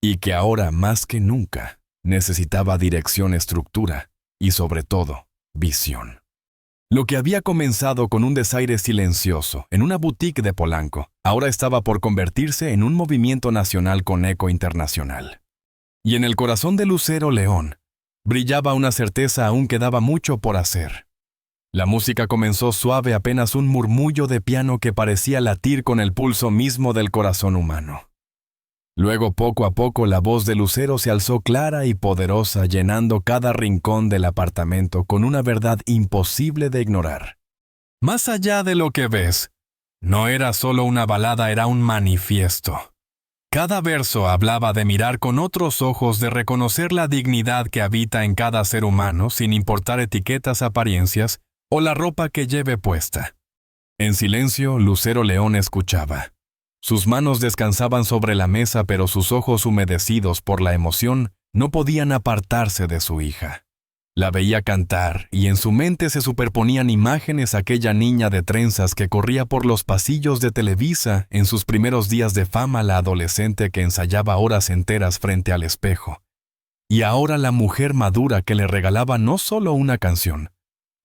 Y que ahora, más que nunca, necesitaba dirección, estructura y, sobre todo, visión. Lo que había comenzado con un desaire silencioso en una boutique de Polanco, ahora estaba por convertirse en un movimiento nacional con eco internacional. Y en el corazón de Lucero León brillaba una certeza: aún quedaba mucho por hacer. La música comenzó suave, apenas un murmullo de piano que parecía latir con el pulso mismo del corazón humano. Luego, poco a poco, la voz de Lucero se alzó clara y poderosa, llenando cada rincón del apartamento con una verdad imposible de ignorar. Más allá de lo que ves, no era solo una balada, era un manifiesto. Cada verso hablaba de mirar con otros ojos, de reconocer la dignidad que habita en cada ser humano, sin importar etiquetas, apariencias o la ropa que lleve puesta. En silencio, Lucero León escuchaba. Sus manos descansaban sobre la mesa, pero sus ojos, humedecidos por la emoción, no podían apartarse de su hija. La veía cantar, y en su mente se superponían imágenes: aquella niña de trenzas que corría por los pasillos de Televisa en sus primeros días de fama, la adolescente que ensayaba horas enteras frente al espejo, y ahora la mujer madura que le regalaba no solo una canción,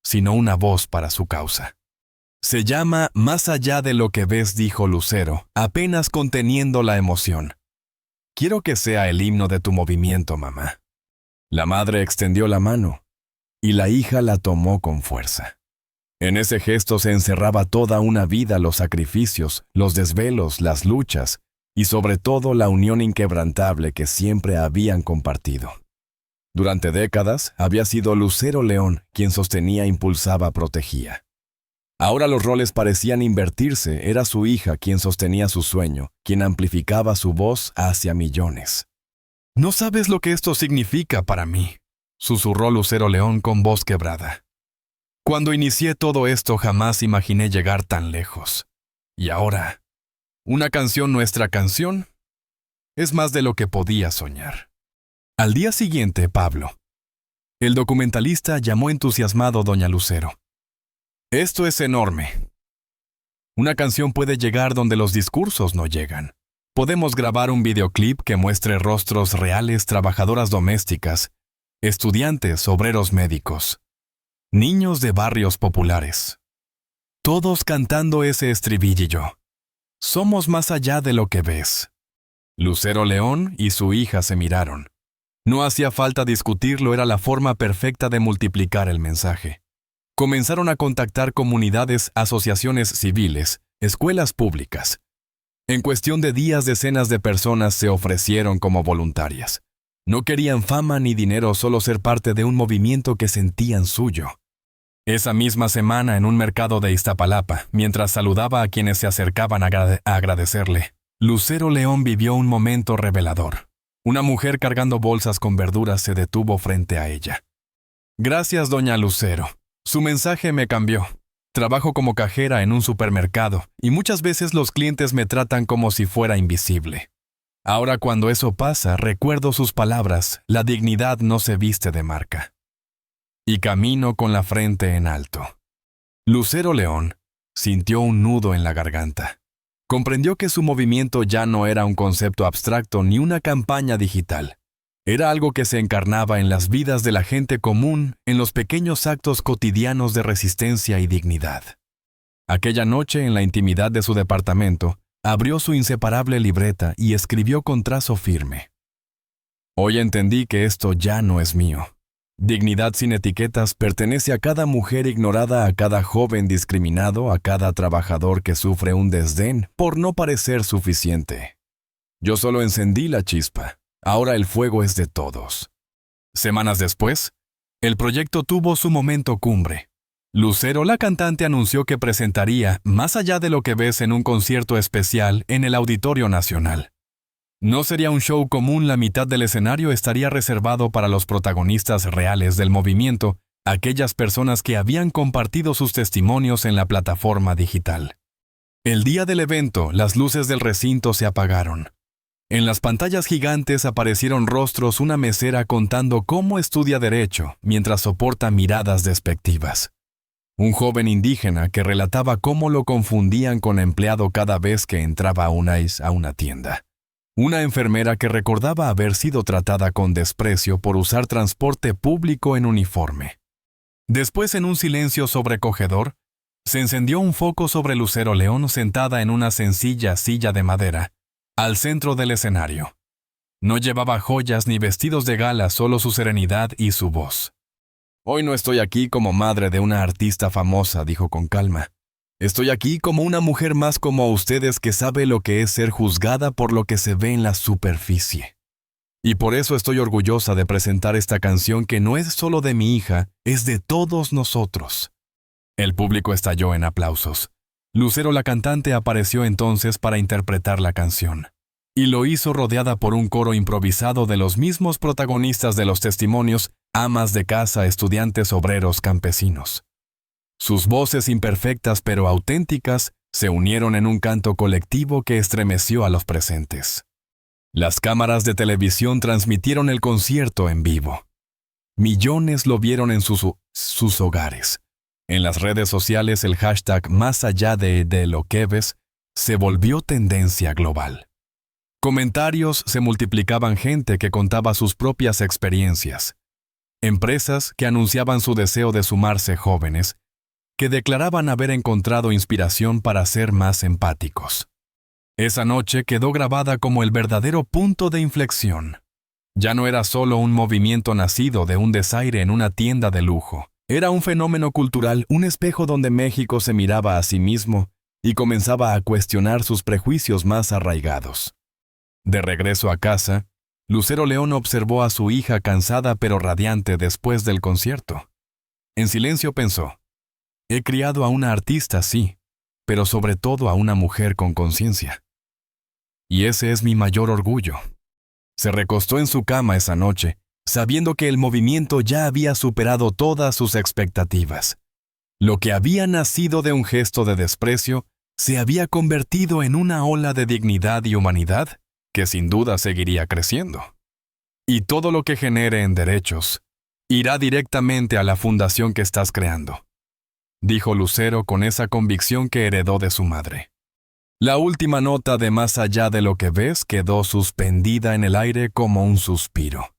sino una voz para su causa. Se llama Más allá de lo que ves, dijo Lucero, apenas conteniendo la emoción. Quiero que sea el himno de tu movimiento, mamá. La madre extendió la mano, y la hija la tomó con fuerza. En ese gesto se encerraba toda una vida, los sacrificios, los desvelos, las luchas, y sobre todo la unión inquebrantable que siempre habían compartido. Durante décadas había sido Lucero León quien sostenía, impulsaba, protegía. Ahora los roles parecían invertirse, era su hija quien sostenía su sueño, quien amplificaba su voz hacia millones. «No sabes lo que esto significa para mí», susurró Lucero León con voz quebrada. «Cuando inicié todo esto jamás imaginé llegar tan lejos. Y ahora, una canción, nuestra canción, es más de lo que podía soñar». Al día siguiente, Pablo, el documentalista, llamó entusiasmado a doña Lucero. «Esto es enorme. Una canción puede llegar donde los discursos no llegan. Podemos grabar un videoclip que muestre rostros reales, trabajadoras domésticas, estudiantes, obreros médicos, niños de barrios populares. Todos cantando ese estribillo. Somos más allá de lo que ves». Lucero León y su hija se miraron. No hacía falta discutirlo, era la forma perfecta de multiplicar el mensaje. Comenzaron a contactar comunidades, asociaciones civiles, escuelas públicas. En cuestión de días, decenas de personas se ofrecieron como voluntarias. No querían fama ni dinero, solo ser parte de un movimiento que sentían suyo. Esa misma semana, en un mercado de Iztapalapa, mientras saludaba a quienes se acercaban a agradecerle, Lucero León vivió un momento revelador. Una mujer cargando bolsas con verduras se detuvo frente a ella. «Gracias, doña Lucero. Su mensaje me cambió. Trabajo como cajera en un supermercado y muchas veces los clientes me tratan como si fuera invisible. Ahora, cuando eso pasa, recuerdo sus palabras: la dignidad no se viste de marca. Y camino con la frente en alto». Lucero León sintió un nudo en la garganta. Comprendió que su movimiento ya no era un concepto abstracto ni una campaña digital. Era algo que se encarnaba en las vidas de la gente común, en los pequeños actos cotidianos de resistencia y dignidad. Aquella noche, en la intimidad de su departamento, Abrió su inseparable libreta y escribió con trazo firme. Hoy entendí que esto ya no es mío. Dignidad sin etiquetas pertenece a cada mujer ignorada, a cada joven discriminado, a cada trabajador que sufre un desdén por no parecer suficiente. Yo solo encendí la chispa. Ahora el fuego es de todos. Semanas después, el proyecto tuvo su momento cumbre. Lucero, la cantante, anunció que presentaría Más allá de lo que ves en un concierto especial en el Auditorio Nacional. No sería un show común, la mitad del escenario estaría reservado para los protagonistas reales del movimiento, aquellas personas que habían compartido sus testimonios en la plataforma digital. El día del evento, las luces del recinto se apagaron. En las pantallas gigantes aparecieron rostros, una mesera contando cómo estudia Derecho mientras soporta miradas despectivas. Un joven indígena que relataba cómo lo confundían con empleado cada vez que entraba a una tienda. Una enfermera que recordaba haber sido tratada con desprecio por usar transporte público en uniforme. Después, en un silencio sobrecogedor, se encendió un foco sobre Lucero León sentada en una sencilla silla de madera, al centro del escenario. No llevaba joyas ni vestidos de gala, solo su serenidad y su voz. Hoy no estoy aquí como madre de una artista famosa, dijo con calma. Estoy aquí como una mujer más como ustedes que sabe lo que es ser juzgada por lo que se ve en la superficie. Y por eso estoy orgullosa de presentar esta canción que no es solo de mi hija, es de todos nosotros. El público estalló en aplausos. Lucero, la cantante, apareció entonces para interpretar la canción. Y lo hizo rodeada por un coro improvisado de los mismos protagonistas de los testimonios, amas de casa, estudiantes, obreros, campesinos. Sus voces imperfectas pero auténticas se unieron en un canto colectivo que estremeció a los presentes. Las cámaras de televisión transmitieron el concierto en vivo. Millones lo vieron en sus hogares. En las redes sociales el hashtag Más allá de lo que ves se volvió tendencia global. Comentarios se multiplicaban, gente que contaba sus propias experiencias. Empresas que anunciaban su deseo de sumarse, jóvenes que declaraban haber encontrado inspiración para ser más empáticos. Esa noche quedó grabada como el verdadero punto de inflexión. Ya no era solo un movimiento nacido de un desaire en una tienda de lujo. Era un fenómeno cultural, un espejo donde México se miraba a sí mismo y comenzaba a cuestionar sus prejuicios más arraigados. De regreso a casa, Lucero León observó a su hija cansada pero radiante después del concierto. En silencio pensó, he criado a una artista, sí, pero sobre todo a una mujer con conciencia. Y ese es mi mayor orgullo. Se recostó en su cama esa noche, sabiendo que el movimiento ya había superado todas sus expectativas. Lo que había nacido de un gesto de desprecio se había convertido en una ola de dignidad y humanidad que sin duda seguiría creciendo. Y todo lo que genere en derechos irá directamente a la fundación que estás creando, dijo Lucero con esa convicción que heredó de su madre. La última nota de Más allá de lo que ves quedó suspendida en el aire como un suspiro.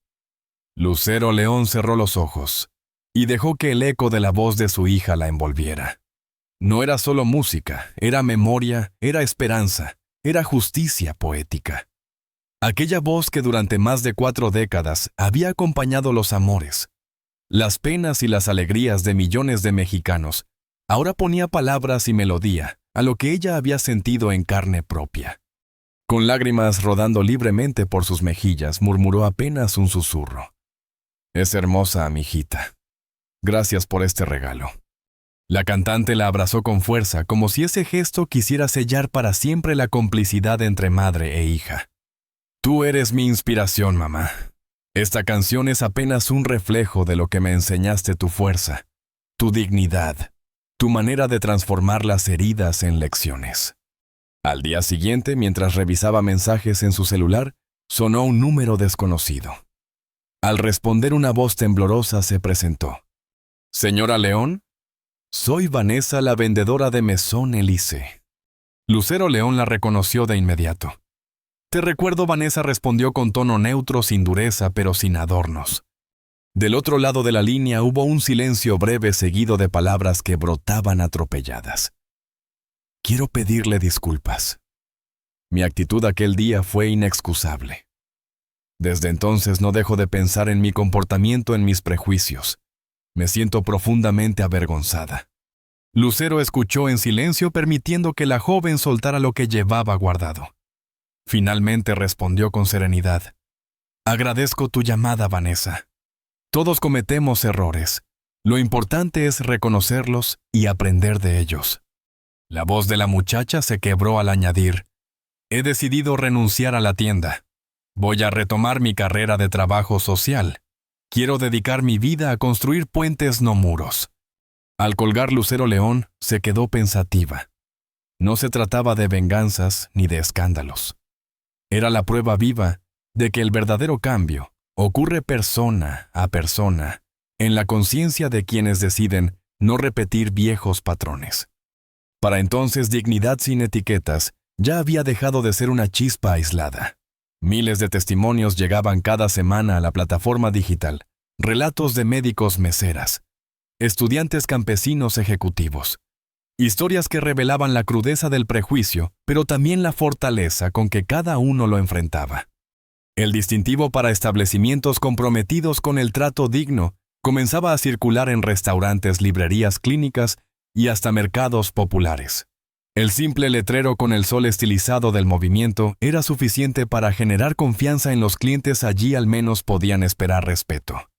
Lucero León cerró los ojos y dejó que el eco de la voz de su hija la envolviera. No era solo música, era memoria, era esperanza, era justicia poética. Aquella voz que durante más de 4 décadas había acompañado los amores, las penas y las alegrías de millones de mexicanos, ahora ponía palabras y melodía a lo que ella había sentido en carne propia. Con lágrimas rodando libremente por sus mejillas, murmuró apenas un susurro. Es hermosa, mijita. Gracias por este regalo. La cantante la abrazó con fuerza, como si ese gesto quisiera sellar para siempre la complicidad entre madre e hija. Tú eres mi inspiración, mamá. Esta canción es apenas un reflejo de lo que me enseñaste, tu fuerza, tu dignidad, tu manera de transformar las heridas en lecciones. Al día siguiente, mientras revisaba mensajes en su celular, sonó un número desconocido. Al responder, una voz temblorosa se presentó. «¿Señora León? Soy Vanessa, la vendedora de Mesón Elise». Lucero León la reconoció de inmediato. «Te recuerdo», Vanessa respondió con tono neutro, sin dureza, pero sin adornos. Del otro lado de la línea hubo un silencio breve seguido de palabras que brotaban atropelladas. «Quiero pedirle disculpas. Mi actitud aquel día fue inexcusable. Desde entonces no dejo de pensar en mi comportamiento, en mis prejuicios. Me siento profundamente avergonzada. Lucero escuchó en silencio, permitiendo que la joven soltara lo que llevaba guardado. Finalmente respondió con serenidad. Agradezco tu llamada, Vanessa. Todos cometemos errores. Lo importante es reconocerlos y aprender de ellos. La voz de la muchacha se quebró al añadir: he decidido renunciar a la tienda. Voy a retomar mi carrera de trabajo social. Quiero dedicar mi vida a construir puentes, no muros. Al colgar Lucero León, se quedó pensativa. No se trataba de venganzas ni de escándalos. Era la prueba viva de que el verdadero cambio ocurre persona a persona, en la conciencia de quienes deciden no repetir viejos patrones. Para entonces, Dignidad sin etiquetas ya había dejado de ser una chispa aislada. Miles de testimonios llegaban cada semana a la plataforma digital, relatos de médicos meseras, estudiantes campesinos ejecutivos, historias que revelaban la crudeza del prejuicio, pero también la fortaleza con que cada uno lo enfrentaba. El distintivo para establecimientos comprometidos con el trato digno comenzaba a circular en restaurantes, librerías, clínicas y hasta mercados populares. El simple letrero con el sol estilizado del movimiento era suficiente para generar confianza en los clientes. Allí al menos podían esperar respeto.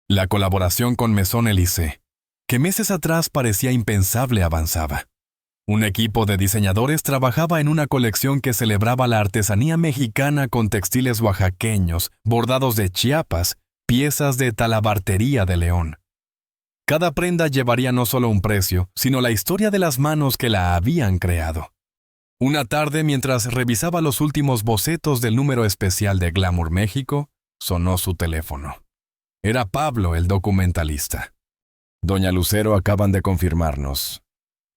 La colaboración con Maison Elise, que meses atrás parecía impensable, avanzaba. Un equipo de diseñadores trabajaba en una colección que celebraba la artesanía mexicana con textiles oaxaqueños, bordados de Chiapas, piezas de talabartería de León. Cada prenda llevaría no solo un precio, sino la historia de las manos que la habían creado. Una tarde, mientras revisaba los últimos bocetos del número especial de Glamour México, sonó su teléfono. Era Pablo, el documentalista. Doña Lucero, acaban de confirmarnos.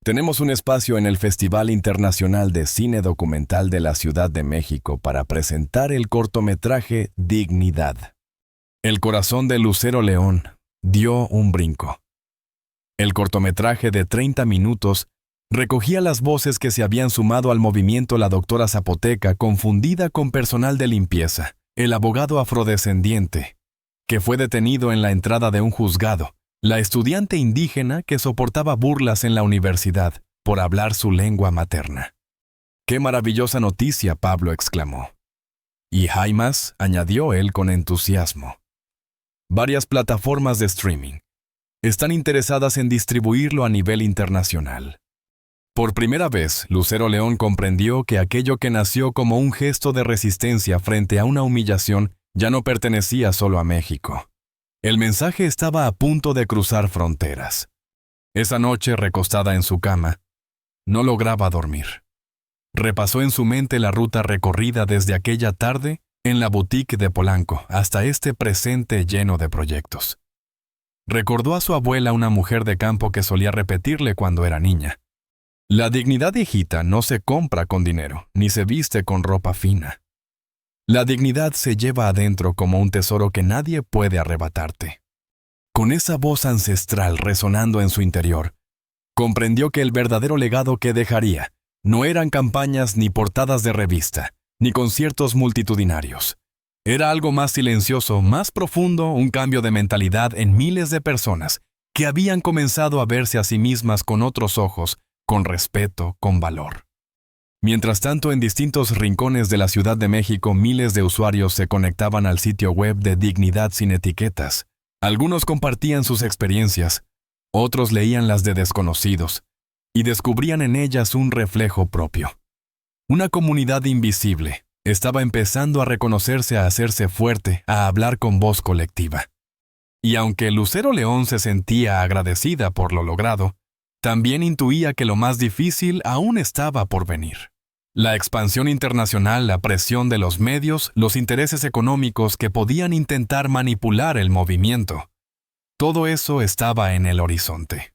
Tenemos un espacio en el Festival Internacional de Cine Documental de la Ciudad de México para presentar el cortometraje Dignidad. El corazón de Lucero León dio un brinco. El cortometraje de 30 minutos recogía las voces que se habían sumado al movimiento: la doctora zapoteca confundida con personal de limpieza, el abogado afrodescendiente, que fue detenido en la entrada de un juzgado, la estudiante indígena que soportaba burlas en la universidad por hablar su lengua materna. ¡Qué maravillosa noticia!, Pablo exclamó. Y hay más, añadió él con entusiasmo. Varias plataformas de streaming están interesadas en distribuirlo a nivel internacional. Por primera vez, Lucero León comprendió que aquello que nació como un gesto de resistencia frente a una humillación ya no pertenecía solo a México. El mensaje estaba a punto de cruzar fronteras. Esa noche, recostada en su cama, no lograba dormir. Repasó en su mente la ruta recorrida desde aquella tarde en la boutique de Polanco hasta este presente lleno de proyectos. Recordó a su abuela, una mujer de campo, que solía repetirle cuando era niña: la dignidad, hijita, no se compra con dinero, ni se viste con ropa fina. La dignidad se lleva adentro como un tesoro que nadie puede arrebatarte. Con esa voz ancestral resonando en su interior, comprendió que el verdadero legado que dejaría no eran campañas ni portadas de revista, ni conciertos multitudinarios. Era algo más silencioso, más profundo, un cambio de mentalidad en miles de personas que habían comenzado a verse a sí mismas con otros ojos, con respeto, con valor. Mientras tanto, en distintos rincones de la Ciudad de México, miles de usuarios se conectaban al sitio web de Dignidad sin etiquetas. Algunos compartían sus experiencias, otros leían las de desconocidos, y descubrían en ellas un reflejo propio. Una comunidad invisible estaba empezando a reconocerse, a hacerse fuerte, a hablar con voz colectiva. Y aunque Lucero León se sentía agradecida por lo logrado, también intuía que lo más difícil aún estaba por venir. La expansión internacional, la presión de los medios, los intereses económicos que podían intentar manipular el movimiento. Todo eso estaba en el horizonte.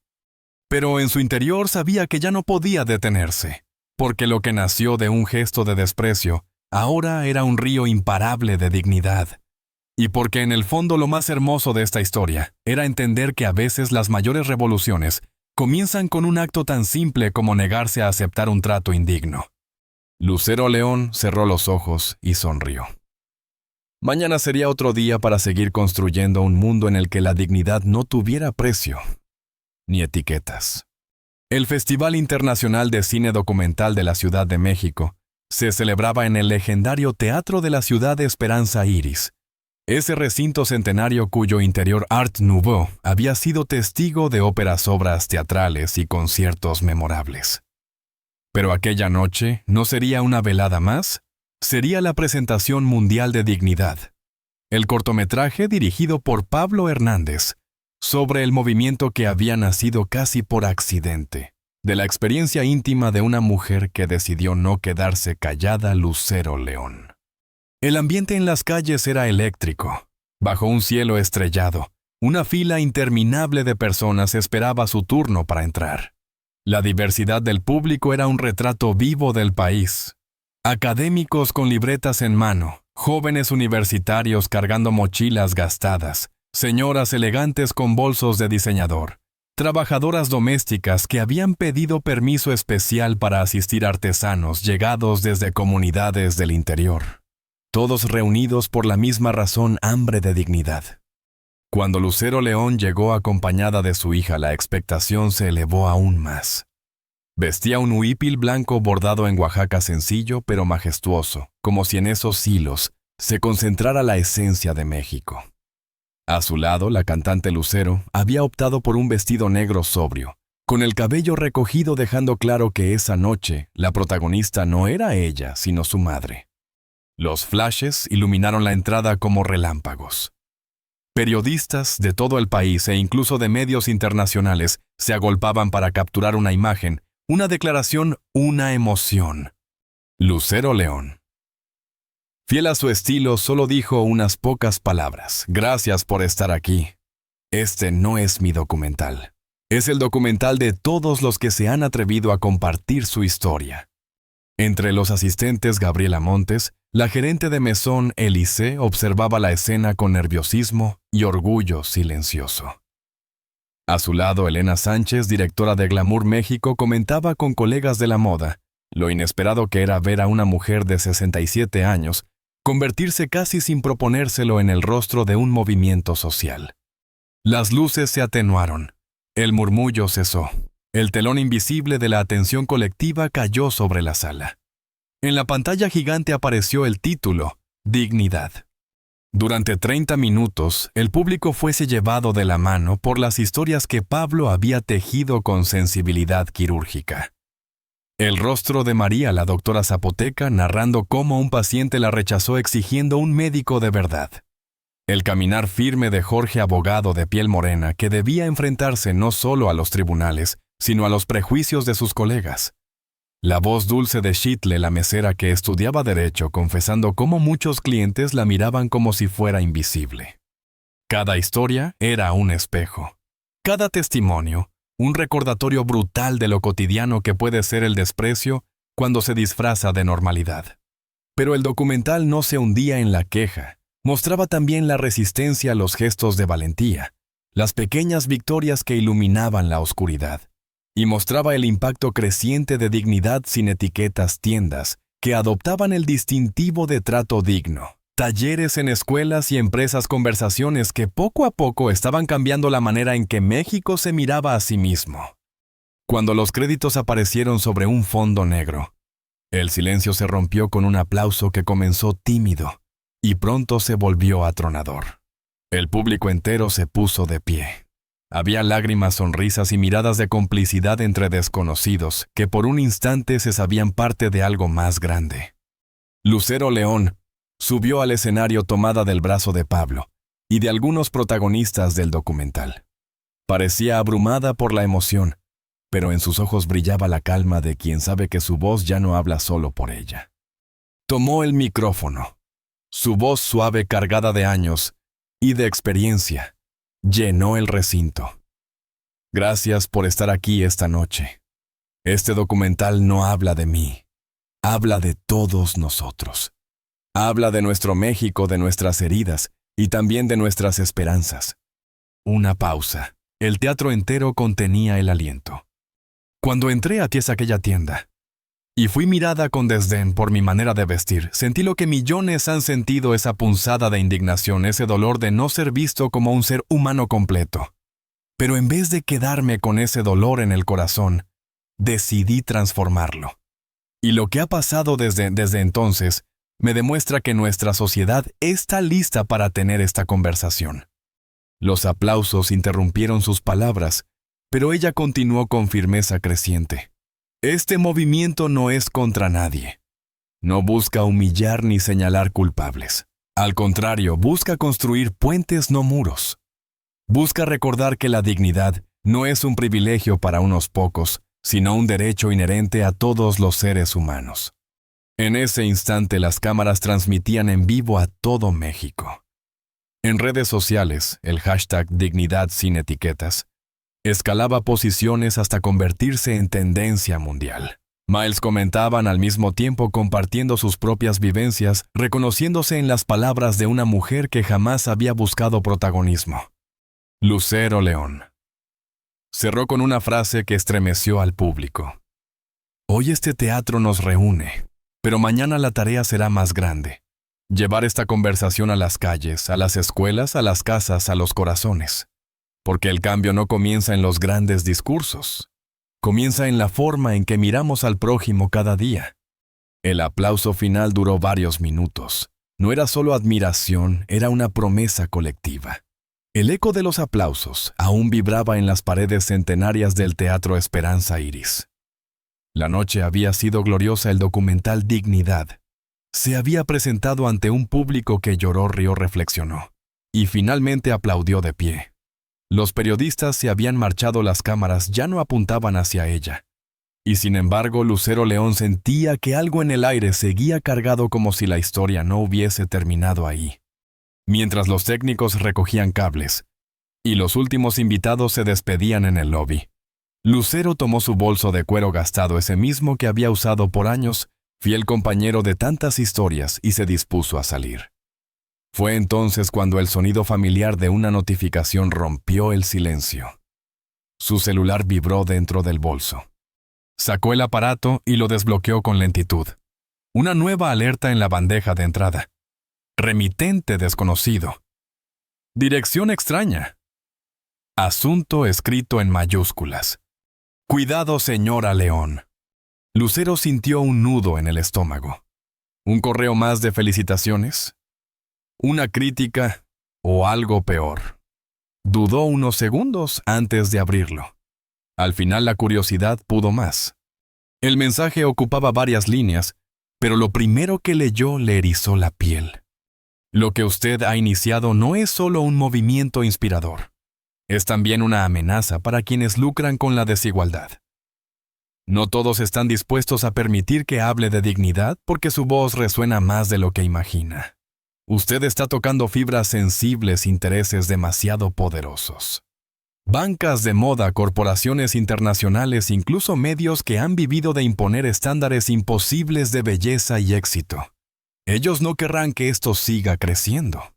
Pero en su interior sabía que ya no podía detenerse, porque lo que nació de un gesto de desprecio ahora era un río imparable de dignidad. Y porque en el fondo lo más hermoso de esta historia era entender que a veces las mayores revoluciones comienzan con un acto tan simple como negarse a aceptar un trato indigno. Lucero León cerró los ojos y sonrió. Mañana sería otro día para seguir construyendo un mundo en el que la dignidad no tuviera precio, ni etiquetas. El Festival Internacional de Cine Documental de la Ciudad de México se celebraba en el legendario Teatro de la Ciudad de Esperanza Iris, ese recinto centenario cuyo interior Art Nouveau había sido testigo de obras teatrales y conciertos memorables. Pero aquella noche no sería una velada más, sería la presentación mundial de Dignidad, el cortometraje dirigido por Pablo Hernández, sobre el movimiento que había nacido casi por accidente, de la experiencia íntima de una mujer que decidió no quedarse callada, Lucero León. El ambiente en las calles era eléctrico. Bajo un cielo estrellado, una fila interminable de personas esperaba su turno para entrar. La diversidad del público era un retrato vivo del país. Académicos con libretas en mano, jóvenes universitarios cargando mochilas gastadas, señoras elegantes con bolsos de diseñador, trabajadoras domésticas que habían pedido permiso especial para asistir a artesanos llegados desde comunidades del interior. Todos reunidos por la misma razón, hambre de dignidad. Cuando Lucero León llegó acompañada de su hija, la expectación se elevó aún más. Vestía un huipil blanco bordado en Oaxaca sencillo pero majestuoso, como si en esos hilos se concentrara la esencia de México. A su lado, la cantante Lucero había optado por un vestido negro sobrio, con el cabello recogido dejando claro que esa noche la protagonista no era ella, sino su madre. Los flashes iluminaron la entrada como relámpagos. Periodistas de todo el país e incluso de medios internacionales se agolpaban para capturar una imagen, una declaración, una emoción. Lucero León. Fiel a su estilo, solo dijo unas pocas palabras. Gracias por estar aquí. Este no es mi documental. Es el documental de todos los que se han atrevido a compartir su historia. Entre los asistentes, Gabriela Montes, la gerente de mesón Élysée, observaba la escena con nerviosismo y orgullo silencioso. A su lado, Elena Sánchez, directora de Glamour México, comentaba con colegas de la moda lo inesperado que era ver a una mujer de 67 años convertirse casi sin proponérselo en el rostro de un movimiento social. Las luces se atenuaron, el murmullo cesó, el telón invisible de la atención colectiva cayó sobre la sala. En la pantalla gigante apareció el título, Dignidad. Durante 30 minutos, el público fuese llevado de la mano por las historias que Pablo había tejido con sensibilidad quirúrgica. El rostro de María, la doctora zapoteca, narrando cómo un paciente la rechazó exigiendo un médico de verdad. El caminar firme de Jorge, abogado de piel morena, que debía enfrentarse no solo a los tribunales, sino a los prejuicios de sus colegas. La voz dulce de Shitle, la mesera que estudiaba Derecho, confesando cómo muchos clientes la miraban como si fuera invisible. Cada historia era un espejo. Cada testimonio, un recordatorio brutal de lo cotidiano que puede ser el desprecio cuando se disfraza de normalidad. Pero el documental no se hundía en la queja. Mostraba también la resistencia a los gestos de valentía, las pequeñas victorias que iluminaban la oscuridad. Y mostraba el impacto creciente de dignidad sin etiquetas, tiendas que adoptaban el distintivo de trato digno, talleres en escuelas y empresas, conversaciones que poco a poco estaban cambiando la manera en que México se miraba a sí mismo. Cuando los créditos aparecieron sobre un fondo negro, el silencio se rompió con un aplauso que comenzó tímido y pronto se volvió atronador. El público entero se puso de pie. Había lágrimas, sonrisas y miradas de complicidad entre desconocidos que por un instante se sabían parte de algo más grande. Lucero León subió al escenario tomada del brazo de Pablo y de algunos protagonistas del documental. Parecía abrumada por la emoción, pero en sus ojos brillaba la calma de quien sabe que su voz ya no habla solo por ella. Tomó el micrófono. Su voz suave, cargada de años y de experiencia, llenó el recinto. Gracias por estar aquí esta noche. Este documental no habla de mí, habla de todos nosotros. Habla de nuestro México, de nuestras heridas y también de nuestras esperanzas. Una pausa. El teatro entero contenía el aliento. Cuando entré a ti es aquella tienda. Y fui mirada con desdén por mi manera de vestir. Sentí lo que millones han sentido, esa punzada de indignación, ese dolor de no ser visto como un ser humano completo. Pero en vez de quedarme con ese dolor en el corazón, decidí transformarlo. Y lo que ha pasado desde entonces me demuestra que nuestra sociedad está lista para tener esta conversación. Los aplausos interrumpieron sus palabras, pero ella continuó con firmeza creciente. Este movimiento no es contra nadie. No busca humillar ni señalar culpables. Al contrario, busca construir puentes, no muros. Busca recordar que la dignidad no es un privilegio para unos pocos, sino un derecho inherente a todos los seres humanos. En ese instante las cámaras transmitían en vivo a todo México. En redes sociales, el hashtag Dignidad sin etiquetas escalaba posiciones hasta convertirse en tendencia mundial. Miles comentaban al mismo tiempo compartiendo sus propias vivencias, reconociéndose en las palabras de una mujer que jamás había buscado protagonismo. Lucero León. Cerró con una frase que estremeció al público. Hoy este teatro nos reúne, pero mañana la tarea será más grande. Llevar esta conversación a las calles, a las escuelas, a las casas, a los corazones. Porque el cambio no comienza en los grandes discursos. Comienza en la forma en que miramos al prójimo cada día. El aplauso final duró varios minutos. No era solo admiración, era una promesa colectiva. El eco de los aplausos aún vibraba en las paredes centenarias del Teatro Esperanza Iris. La noche había sido gloriosa. El documental Dignidad se había presentado ante un público que lloró, rió, reflexionó y finalmente aplaudió de pie. Los periodistas se habían marchado, las cámaras ya no apuntaban hacia ella. Y sin embargo, Lucero León sentía que algo en el aire seguía cargado, como si la historia no hubiese terminado ahí. Mientras los técnicos recogían cables y los últimos invitados se despedían en el lobby, Lucero tomó su bolso de cuero gastado, ese mismo que había usado por años, fiel compañero de tantas historias, y se dispuso a salir. Fue entonces cuando el sonido familiar de una notificación rompió el silencio. Su celular vibró dentro del bolso. Sacó el aparato y lo desbloqueó con lentitud. Una nueva alerta en la bandeja de entrada. Remitente desconocido. Dirección extraña. Asunto escrito en mayúsculas. Cuidado, señora León. Lucero sintió un nudo en el estómago. ¿Un correo más de felicitaciones? ¿Una crítica o algo peor? Dudó unos segundos antes de abrirlo. Al final la curiosidad pudo más. El mensaje ocupaba varias líneas, pero lo primero que leyó le erizó la piel. Lo que usted ha iniciado no es solo un movimiento inspirador. Es también una amenaza para quienes lucran con la desigualdad. No todos están dispuestos a permitir que hable de dignidad porque su voz resuena más de lo que imagina. Usted está tocando fibras sensibles, intereses demasiado poderosos. Bancas de moda, corporaciones internacionales, incluso medios que han vivido de imponer estándares imposibles de belleza y éxito. Ellos no querrán que esto siga creciendo.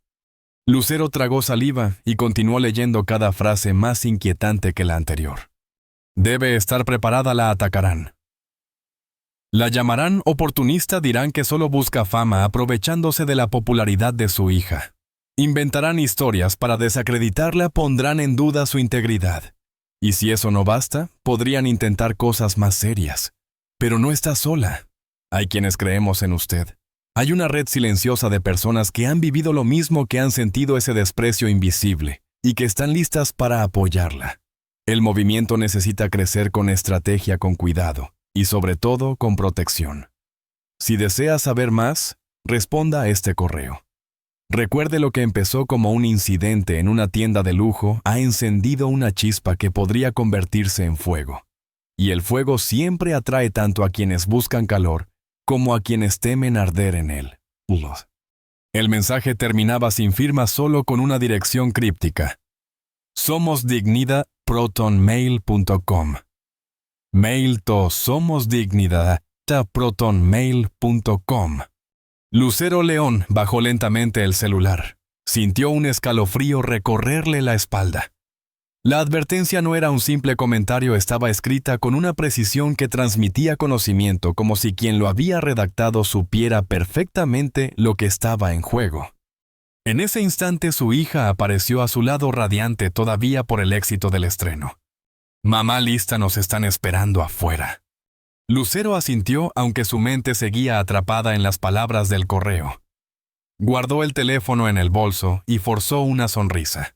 Lucero tragó saliva y continuó leyendo cada frase más inquietante que la anterior. Debe estar preparada, la atacarán. La llamarán oportunista, dirán que solo busca fama aprovechándose de la popularidad de su hija. Inventarán historias para desacreditarla, pondrán en duda su integridad. Y si eso no basta, podrían intentar cosas más serias. Pero no está sola. Hay quienes creemos en usted. Hay una red silenciosa de personas que han vivido lo mismo, que han sentido ese desprecio invisible y que están listas para apoyarla. El movimiento necesita crecer con estrategia, con cuidado. Y sobre todo, con protección. Si desea saber más, responda a este correo. Recuerde, lo que empezó como un incidente en una tienda de lujo ha encendido una chispa que podría convertirse en fuego. Y el fuego siempre atrae tanto a quienes buscan calor como a quienes temen arder en él. El mensaje terminaba sin firma, solo con una dirección críptica. somosdignidad@protonmail.com. Mail to somosdignidad@protonmail.com. Lucero León bajó lentamente el celular. Sintió un escalofrío recorrerle la espalda. La advertencia no era un simple comentario, estaba escrita con una precisión que transmitía conocimiento, como si quien lo había redactado supiera perfectamente lo que estaba en juego. En ese instante su hija apareció a su lado radiante todavía por el éxito del estreno. «Mamá lista, nos están esperando afuera». Lucero asintió, aunque su mente seguía atrapada en las palabras del correo. Guardó el teléfono en el bolso y forzó una sonrisa.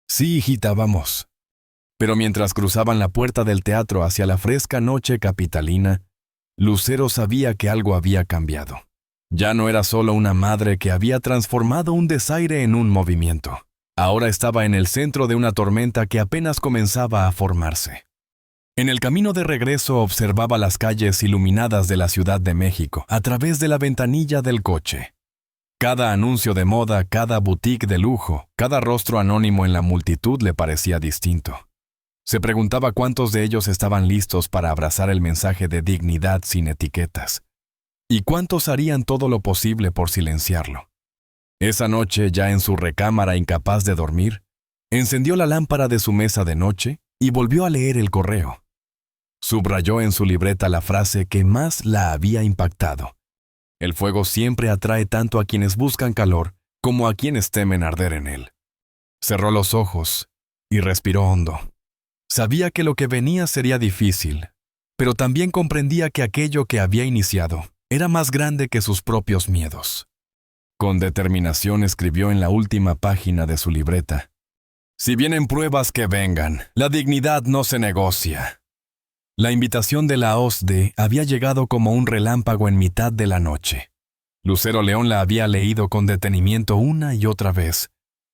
«Sí, hijita, vamos». Pero mientras cruzaban la puerta del teatro hacia la fresca noche capitalina, Lucero sabía que algo había cambiado. Ya no era solo una madre que había transformado un desaire en un movimiento. Ahora estaba en el centro de una tormenta que apenas comenzaba a formarse. En el camino de regreso observaba las calles iluminadas de la Ciudad de México a través de la ventanilla del coche. Cada anuncio de moda, cada boutique de lujo, cada rostro anónimo en la multitud le parecía distinto. Se preguntaba cuántos de ellos estaban listos para abrazar el mensaje de dignidad sin etiquetas. ¿Y cuántos harían todo lo posible por silenciarlo? Esa noche, ya en su recámara incapaz de dormir, encendió la lámpara de su mesa de noche y volvió a leer el correo. Subrayó en su libreta la frase que más la había impactado. El fuego siempre atrae tanto a quienes buscan calor como a quienes temen arder en él. Cerró los ojos y respiró hondo. Sabía que lo que venía sería difícil, pero también comprendía que aquello que había iniciado era más grande que sus propios miedos. Con determinación escribió en la última página de su libreta: «Si vienen pruebas, que vengan. La dignidad no se negocia». La invitación de la OSDE había llegado como un relámpago en mitad de la noche. Lucero León la había leído con detenimiento una y otra vez,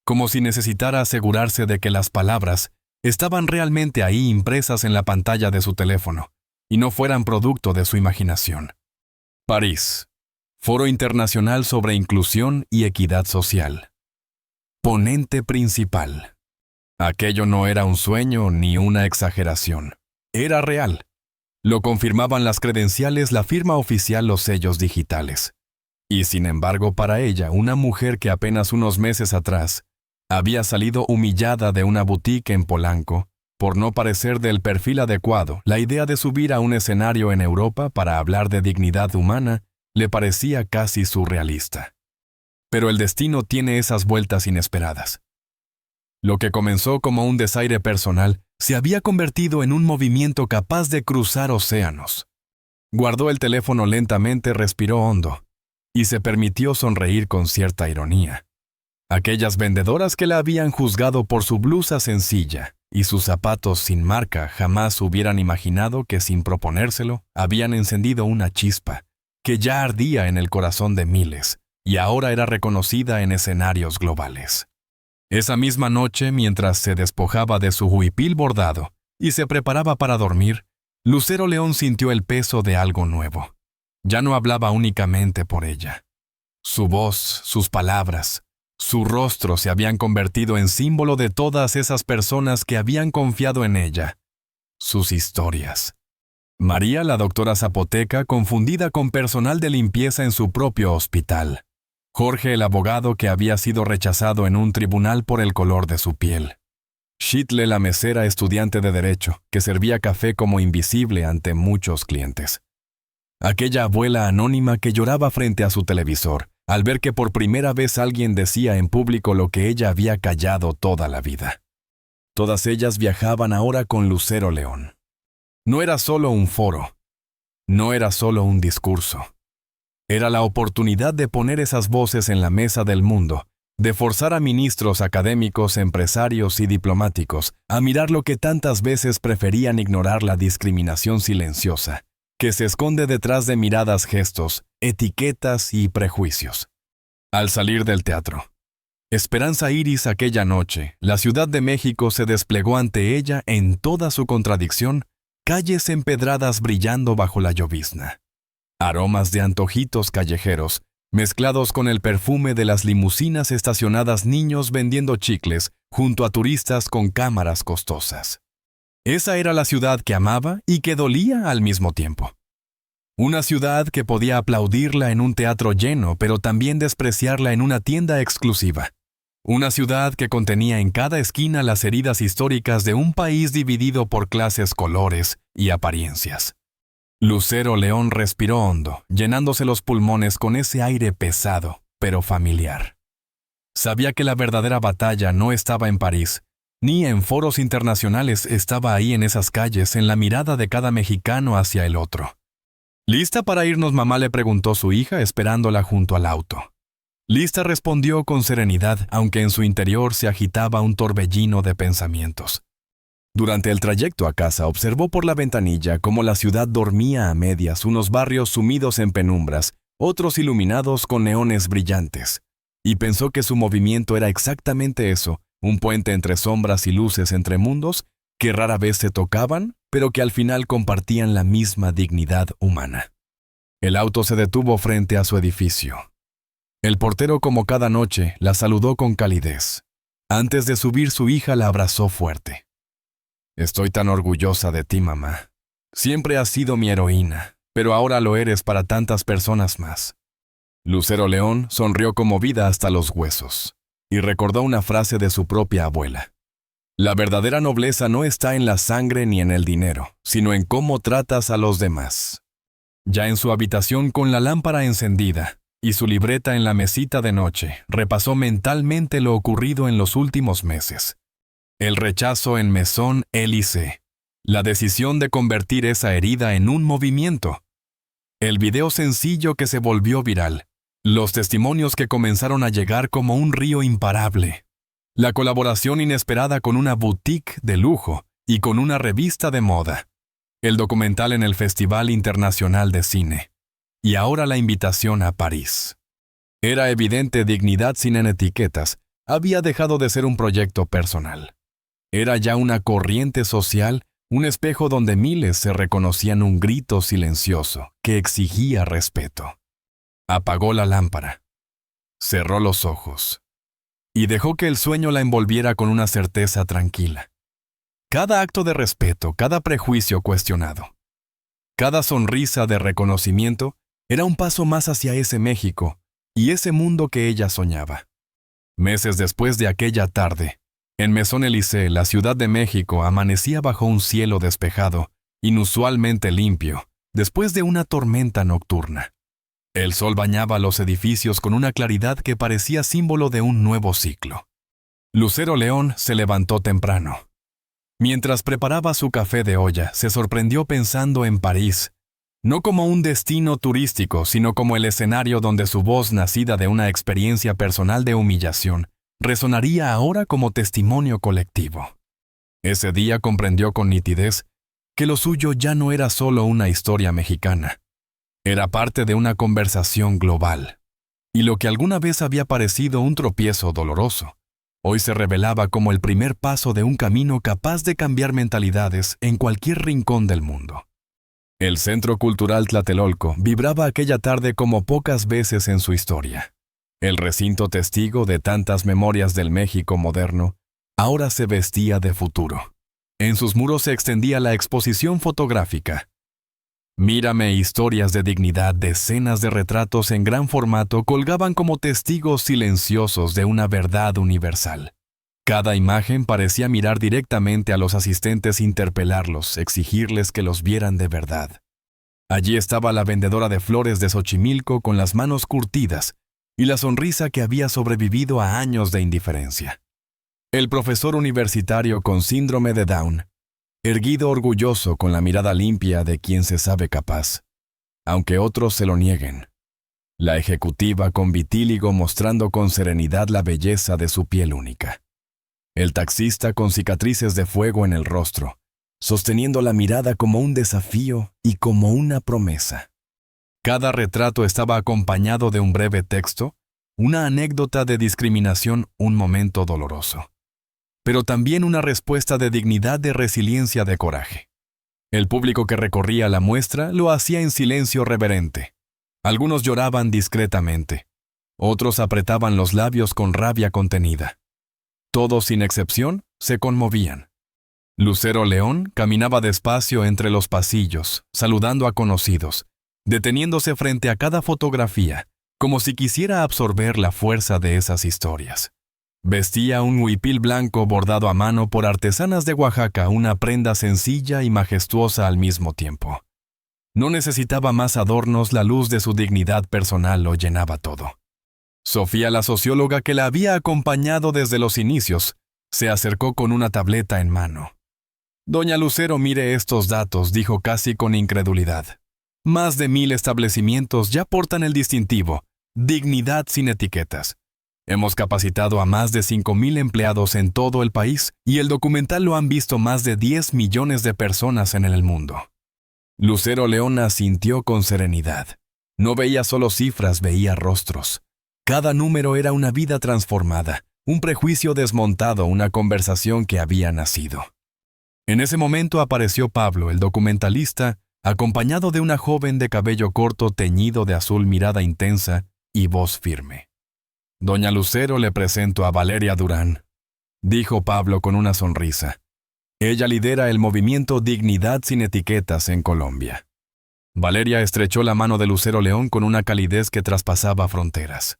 como si necesitara asegurarse de que las palabras estaban realmente ahí impresas en la pantalla de su teléfono y no fueran producto de su imaginación. París. Foro Internacional sobre Inclusión y Equidad Social. Ponente principal. Aquello no era un sueño ni una exageración. Era real. Lo confirmaban las credenciales, la firma oficial, los sellos digitales. Y sin embargo, para ella, una mujer que apenas unos meses atrás había salido humillada de una boutique en Polanco, por no parecer del perfil adecuado, la idea de subir a un escenario en Europa para hablar de dignidad humana le parecía casi surrealista. Pero el destino tiene esas vueltas inesperadas. Lo que comenzó como un desaire personal se había convertido en un movimiento capaz de cruzar océanos. Guardó el teléfono lentamente, respiró hondo y se permitió sonreír con cierta ironía. Aquellas vendedoras que la habían juzgado por su blusa sencilla y sus zapatos sin marca jamás hubieran imaginado que, sin proponérselo, habían encendido una chispa que ya ardía en el corazón de miles y ahora era reconocida en escenarios globales. Esa misma noche, mientras se despojaba de su huipil bordado y se preparaba para dormir, Lucero León sintió el peso de algo nuevo. Ya no hablaba únicamente por ella. Su voz, sus palabras, su rostro se habían convertido en símbolo de todas esas personas que habían confiado en ella. Sus historias. María, la doctora zapoteca, confundida con personal de limpieza en su propio hospital. Jorge, el abogado que había sido rechazado en un tribunal por el color de su piel. Shitle, la mesera estudiante de Derecho, que servía café como invisible ante muchos clientes. Aquella abuela anónima que lloraba frente a su televisor, al ver que por primera vez alguien decía en público lo que ella había callado toda la vida. Todas ellas viajaban ahora con Lucero León. No era solo un foro, no era solo un discurso. Era la oportunidad de poner esas voces en la mesa del mundo, de forzar a ministros, académicos, empresarios y diplomáticos a mirar lo que tantas veces preferían ignorar: la discriminación silenciosa, que se esconde detrás de miradas, gestos, etiquetas y prejuicios. Al salir del teatro, Esperanza Iris, aquella noche, la Ciudad de México se desplegó ante ella en toda su contradicción, calles empedradas brillando bajo la llovizna. Aromas de antojitos callejeros, mezclados con el perfume de las limusinas estacionadas, niños vendiendo chicles junto a turistas con cámaras costosas. Esa era la ciudad que amaba y que dolía al mismo tiempo. Una ciudad que podía aplaudirla en un teatro lleno, pero también despreciarla en una tienda exclusiva. Una ciudad que contenía en cada esquina las heridas históricas de un país dividido por clases, colores y apariencias. Lucero León respiró hondo, llenándose los pulmones con ese aire pesado, pero familiar. Sabía que la verdadera batalla no estaba en París, ni en foros internacionales, estaba ahí en esas calles, en la mirada de cada mexicano hacia el otro. ¿Lista para irnos, mamá?, le preguntó su hija, esperándola junto al auto. Lista, respondió con serenidad, aunque en su interior se agitaba un torbellino de pensamientos. Durante el trayecto a casa observó por la ventanilla cómo la ciudad dormía a medias, unos barrios sumidos en penumbras, otros iluminados con neones brillantes, y pensó que su movimiento era exactamente eso, un puente entre sombras y luces entre mundos que rara vez se tocaban, pero que al final compartían la misma dignidad humana. El auto se detuvo frente a su edificio. El portero, como cada noche, la saludó con calidez. Antes de subir, su hija la abrazó fuerte. «Estoy tan orgullosa de ti, mamá. Siempre has sido mi heroína, pero ahora lo eres para tantas personas más». Lucero León sonrió conmovida hasta los huesos y recordó una frase de su propia abuela. La verdadera nobleza no está en la sangre ni en el dinero, sino en cómo tratas a los demás. Ya en su habitación, con la lámpara encendida y su libreta en la mesita de noche, repasó mentalmente lo ocurrido en los últimos meses. El rechazo en Maison Élysée, la decisión de convertir esa herida en un movimiento, el video sencillo que se volvió viral, los testimonios que comenzaron a llegar como un río imparable, la colaboración inesperada con una boutique de lujo y con una revista de moda, el documental en el Festival Internacional de Cine, y ahora la invitación a París. Era evidente, Dignidad sin etiquetas había dejado de ser un proyecto personal. Era ya una corriente social, un espejo donde miles se reconocían, un grito silencioso que exigía respeto. Apagó la lámpara, cerró los ojos y dejó que el sueño la envolviera con una certeza tranquila. Cada acto de respeto, cada prejuicio cuestionado, cada sonrisa de reconocimiento era un paso más hacia ese México y ese mundo que ella soñaba. Meses después de aquella tarde, en Maison Élysée, la Ciudad de México amanecía bajo un cielo despejado, inusualmente limpio, después de una tormenta nocturna. El sol bañaba los edificios con una claridad que parecía símbolo de un nuevo ciclo. Lucero León se levantó temprano. Mientras preparaba su café de olla, se sorprendió pensando en París, no como un destino turístico, sino como el escenario donde su voz, nacida de una experiencia personal de humillación, resonaría ahora como testimonio colectivo. Ese día comprendió con nitidez que lo suyo ya no era solo una historia mexicana. Era parte de una conversación global. Y lo que alguna vez había parecido un tropiezo doloroso, hoy se revelaba como el primer paso de un camino capaz de cambiar mentalidades en cualquier rincón del mundo. El Centro Cultural Tlatelolco vibraba aquella tarde como pocas veces en su historia. El recinto, testigo de tantas memorias del México moderno, ahora se vestía de futuro. En sus muros se extendía la exposición fotográfica. Mírame, historias de dignidad, decenas de retratos en gran formato colgaban como testigos silenciosos de una verdad universal. Cada imagen parecía mirar directamente a los asistentes, interpelarlos, exigirles que los vieran de verdad. Allí estaba la vendedora de flores de Xochimilco con las manos curtidas y la sonrisa que había sobrevivido a años de indiferencia. El profesor universitario con síndrome de Down, erguido orgulloso con la mirada limpia de quien se sabe capaz, aunque otros se lo nieguen. La ejecutiva con vitíligo mostrando con serenidad la belleza de su piel única. El taxista con cicatrices de fuego en el rostro, sosteniendo la mirada como un desafío y como una promesa. Cada retrato estaba acompañado de un breve texto, una anécdota de discriminación, un momento doloroso. Pero también una respuesta de dignidad, de resiliencia, de coraje. El público que recorría la muestra lo hacía en silencio reverente. Algunos lloraban discretamente, otros apretaban los labios con rabia contenida. Todos, sin excepción, se conmovían. Lucero León caminaba despacio entre los pasillos, saludando a conocidos, deteniéndose frente a cada fotografía, como si quisiera absorber la fuerza de esas historias. Vestía un huipil blanco bordado a mano por artesanas de Oaxaca, una prenda sencilla y majestuosa al mismo tiempo. No necesitaba más adornos, la luz de su dignidad personal lo llenaba todo. Sofía, la socióloga que la había acompañado desde los inicios, se acercó con una tableta en mano. Doña Lucero, mire estos datos, dijo casi con incredulidad. Más de 1000 establecimientos ya portan el distintivo, dignidad sin etiquetas. Hemos capacitado a más de 5000 empleados en todo el país y el documental lo han visto más de 10 millones de personas en el mundo. Lucero León asintió con serenidad. No veía solo cifras, veía rostros. Cada número era una vida transformada, un prejuicio desmontado, una conversación que había nacido. En ese momento apareció Pablo, el documentalista, acompañado de una joven de cabello corto teñido de azul, mirada intensa y voz firme. Doña Lucero, le presento a Valeria Durán, dijo Pablo con una sonrisa. Ella lidera el movimiento Dignidad sin Etiquetas en Colombia. Valeria estrechó la mano de Lucero León con una calidez que traspasaba fronteras.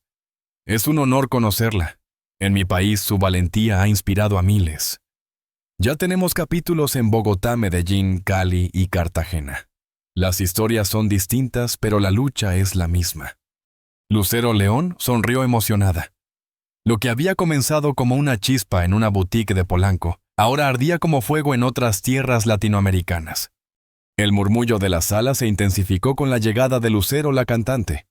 Es un honor conocerla. En mi país su valentía ha inspirado a miles. Ya tenemos capítulos en Bogotá, Medellín, Cali y Cartagena. Las historias son distintas, pero la lucha es la misma. Lucero León sonrió emocionada. Lo que había comenzado como una chispa en una boutique de Polanco, ahora ardía como fuego en otras tierras latinoamericanas. El murmullo de la sala se intensificó con la llegada de Lucero, la cantante.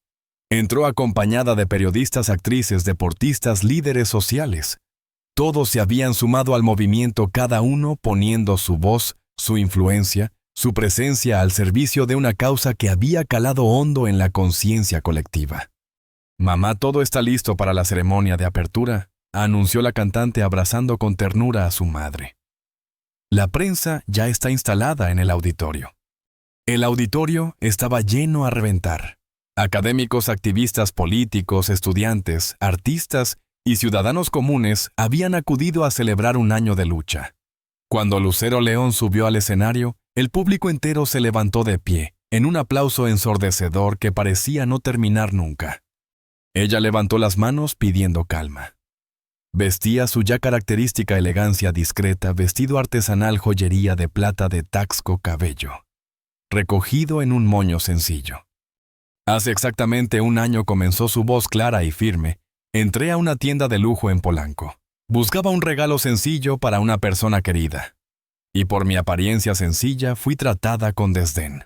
Entró acompañada de periodistas, actrices, deportistas, líderes sociales. Todos se habían sumado al movimiento, cada uno poniendo su voz, su influencia, su presencia al servicio de una causa que había calado hondo en la conciencia colectiva. «Mamá, todo está listo para la ceremonia de apertura», anunció la cantante abrazando con ternura a su madre. La prensa ya está instalada en el auditorio. El auditorio estaba lleno a reventar. Académicos, activistas políticos, estudiantes, artistas y ciudadanos comunes habían acudido a celebrar un año de lucha. Cuando Lucero León subió al escenario, el público entero se levantó de pie, en un aplauso ensordecedor que parecía no terminar nunca. Ella levantó las manos pidiendo calma. Vestía su ya característica elegancia discreta, vestido artesanal, joyería de plata de Taxco Cabello, recogido en un moño sencillo. Hace exactamente un año, comenzó su voz clara y firme. Entré a una tienda de lujo en Polanco. Buscaba un regalo sencillo para una persona querida. Y por mi apariencia sencilla fui tratada con desdén.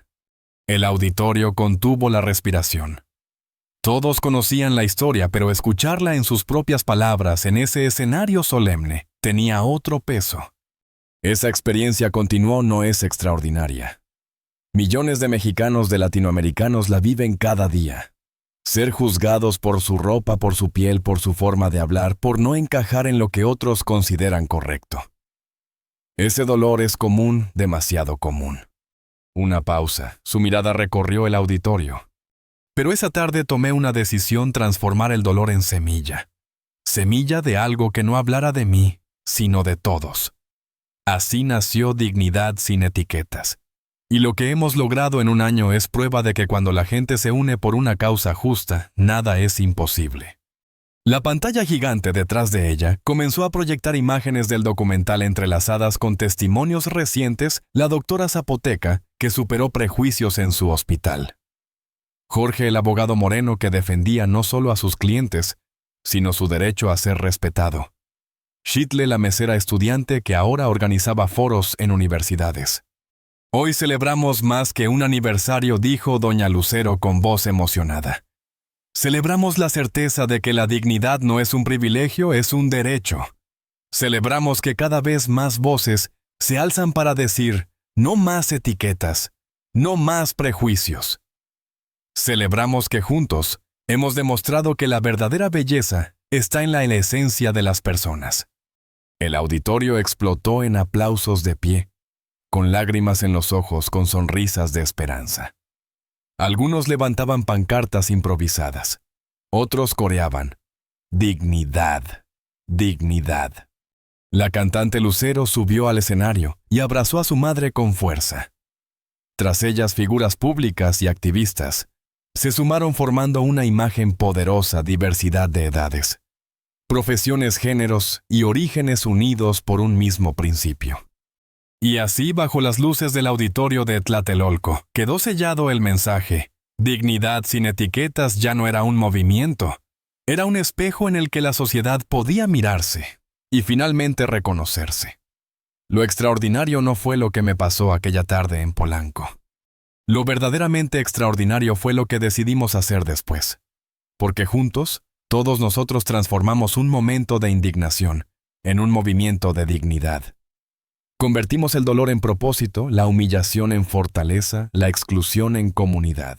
El auditorio contuvo la respiración. Todos conocían la historia, pero escucharla en sus propias palabras en ese escenario solemne tenía otro peso. Esa experiencia continuó, no es extraordinaria. Millones de mexicanos, de latinoamericanos la viven cada día. Ser juzgados por su ropa, por su piel, por su forma de hablar, por no encajar en lo que otros consideran correcto. Ese dolor es común, demasiado común. Una pausa. Su mirada recorrió el auditorio. Pero esa tarde tomé una decisión: transformar el dolor en semilla. Semilla de algo que no hablara de mí, sino de todos. Así nació Dignidad sin Etiquetas. Y lo que hemos logrado en un año es prueba de que cuando la gente se une por una causa justa, nada es imposible. La pantalla gigante detrás de ella comenzó a proyectar imágenes del documental entrelazadas con testimonios recientes. La doctora zapoteca, que superó prejuicios en su hospital. Jorge, el abogado moreno que defendía no solo a sus clientes, sino su derecho a ser respetado. Shitle, la mesera estudiante que ahora organizaba foros en universidades. Hoy celebramos más que un aniversario, dijo doña Lucero con voz emocionada. Celebramos la certeza de que la dignidad no es un privilegio, es un derecho. Celebramos que cada vez más voces se alzan para decir: no más etiquetas, no más prejuicios. Celebramos que juntos hemos demostrado que la verdadera belleza está en la esencia de las personas. El auditorio explotó en aplausos de pie, con lágrimas en los ojos, con sonrisas de esperanza. Algunos levantaban pancartas improvisadas. Otros coreaban: dignidad, dignidad. La cantante Lucero subió al escenario y abrazó a su madre con fuerza. Tras ellas, figuras públicas y activistas se sumaron formando una imagen poderosa, diversidad de edades. profesiones, géneros y orígenes unidos por un mismo principio. Y así, bajo las luces del auditorio de Tlatelolco, quedó sellado el mensaje: dignidad sin etiquetas ya no era un movimiento, era un espejo en el que la sociedad podía mirarse y finalmente reconocerse. Lo extraordinario no fue lo que me pasó aquella tarde en Polanco. Lo verdaderamente extraordinario fue lo que decidimos hacer después, porque juntos, todos nosotros transformamos un momento de indignación en un movimiento de dignidad. Convertimos el dolor en propósito, la humillación en fortaleza, la exclusión en comunidad.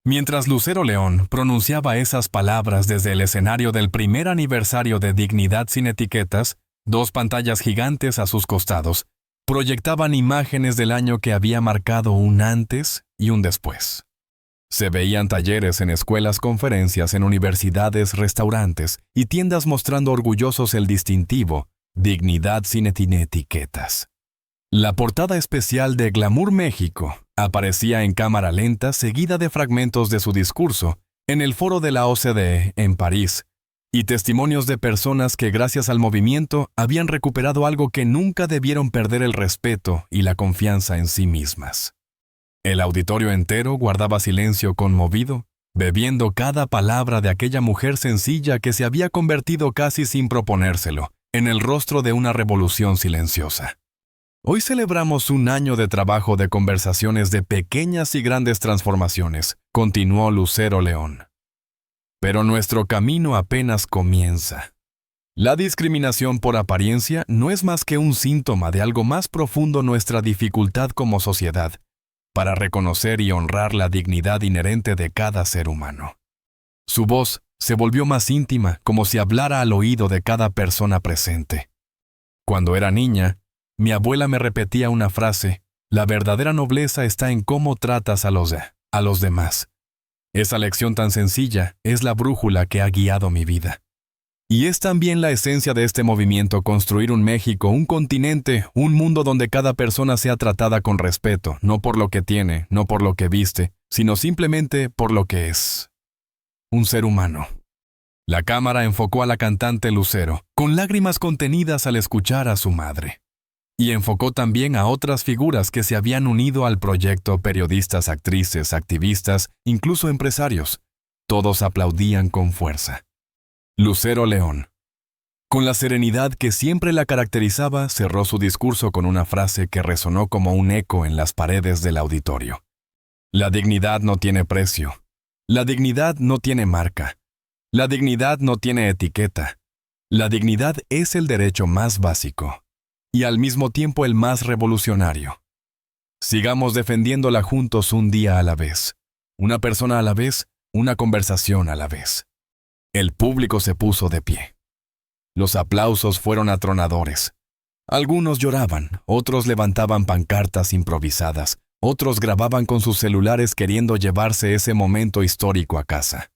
Mientras Lucero León pronunciaba esas palabras desde el escenario del primer aniversario de Dignidad sin Etiquetas, dos pantallas gigantes a sus costados proyectaban imágenes del año que había marcado un antes y un después. Se veían talleres en escuelas, conferencias en universidades, restaurantes y tiendas mostrando orgullosos el distintivo Dignidad sin etiquetas. La portada especial de Glamour México aparecía en cámara lenta seguida de fragmentos de su discurso en el foro de la OCDE en París y testimonios de personas que gracias al movimiento habían recuperado algo que nunca debieron perder: el respeto y la confianza en sí mismas. El auditorio entero guardaba silencio conmovido, bebiendo cada palabra de aquella mujer sencilla que se había convertido casi sin proponérselo en el rostro de una revolución silenciosa. Hoy celebramos un año de trabajo, de conversaciones, de pequeñas y grandes transformaciones, continuó Lucero León. Pero nuestro camino apenas comienza. La discriminación por apariencia no es más que un síntoma de algo más profundo: nuestra dificultad como sociedad para reconocer y honrar la dignidad inherente de cada ser humano. Su voz se volvió más íntima, como si hablara al oído de cada persona presente. Cuando era niña, mi abuela me repetía una frase: la verdadera nobleza está en cómo tratas a los demás. Esa lección tan sencilla es la brújula que ha guiado mi vida. Y es también la esencia de este movimiento: construir un México, un continente, un mundo donde cada persona sea tratada con respeto, no por lo que tiene, no por lo que viste, sino simplemente por lo que es. Un ser humano. La cámara enfocó a la cantante Lucero, con lágrimas contenidas al escuchar a su madre. Y enfocó también a otras figuras que se habían unido al proyecto: periodistas, actrices, activistas, incluso empresarios. Todos aplaudían con fuerza. Lucero León, con la serenidad que siempre la caracterizaba, cerró su discurso con una frase que resonó como un eco en las paredes del auditorio. La dignidad no tiene precio. La dignidad no tiene marca. La dignidad no tiene etiqueta. La dignidad es el derecho más básico y al mismo tiempo el más revolucionario. Sigamos defendiéndola juntos, un día a la vez, una persona a la vez, una conversación a la vez. El público se puso de pie. Los aplausos fueron atronadores. Algunos lloraban, otros levantaban pancartas improvisadas, otros grababan con sus celulares queriendo llevarse ese momento histórico a casa.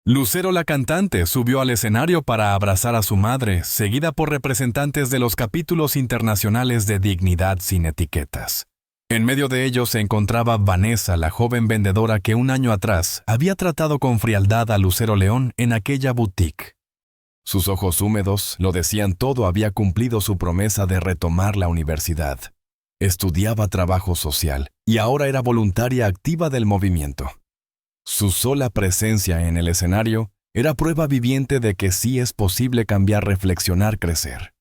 Lucero, la cantante, subió al escenario para abrazar a su madre, seguida por representantes de los capítulos internacionales de Dignidad sin Etiquetas. En medio de ellos se encontraba Vanessa, la joven vendedora que un año atrás había tratado con frialdad a Lucero León en aquella boutique. Sus ojos húmedos lo decían todo: había cumplido su promesa de retomar la universidad. Estudiaba trabajo social y ahora era voluntaria activa del movimiento. Su sola presencia en el escenario era prueba viviente de que sí es posible cambiar, reflexionar, crecer.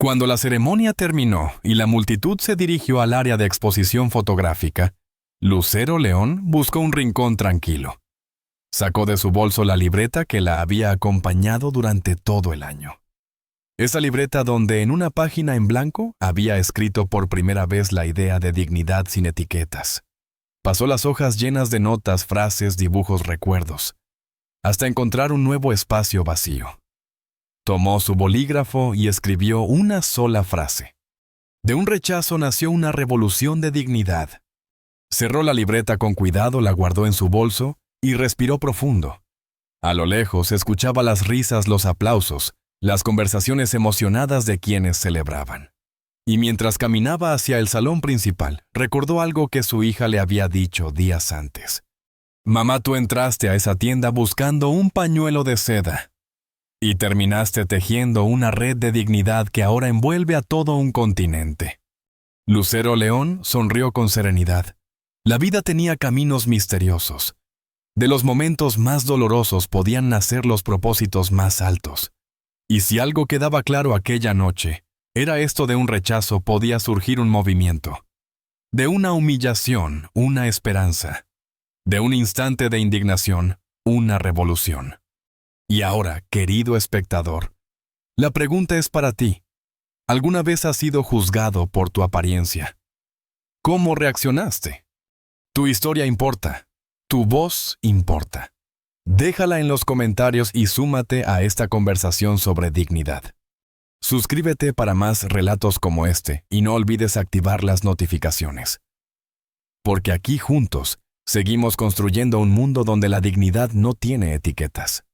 Cuando la ceremonia terminó y la multitud se dirigió al área de exposición fotográfica, Lucero León buscó un rincón tranquilo. Sacó de su bolso la libreta que la había acompañado durante todo el año. Esa libreta donde en una página en blanco había escrito por primera vez la idea de Dignidad sin Etiquetas. Pasó las hojas llenas de notas, frases, dibujos, recuerdos, hasta encontrar un nuevo espacio vacío. Tomó su bolígrafo y escribió una sola frase: de un rechazo nació una revolución de dignidad. Cerró la libreta con cuidado, la guardó en su bolso y respiró profundo. A lo lejos escuchaba las risas, los aplausos, las conversaciones emocionadas de quienes celebraban. Y mientras caminaba hacia el salón principal, recordó algo que su hija le había dicho días antes. «Mamá, tú entraste a esa tienda buscando un pañuelo de seda. Y terminaste tejiendo una red de dignidad que ahora envuelve a todo un continente. Lucero León sonrió con serenidad. La vida tenía caminos misteriosos. De los momentos más dolorosos podían nacer los propósitos más altos. Y si algo quedaba claro aquella noche, era esto: de un rechazo podía surgir un movimiento. De una humillación, una esperanza. De un instante de indignación, una revolución. Y ahora, querido espectador, la pregunta es para ti. ¿Alguna vez has sido juzgado por tu apariencia? ¿Cómo reaccionaste? Tu historia importa. Tu voz importa. Déjala en los comentarios y súmate a esta conversación sobre dignidad. Suscríbete para más relatos como este y no olvides activar las notificaciones. Porque aquí juntos seguimos construyendo un mundo donde la dignidad no tiene etiquetas.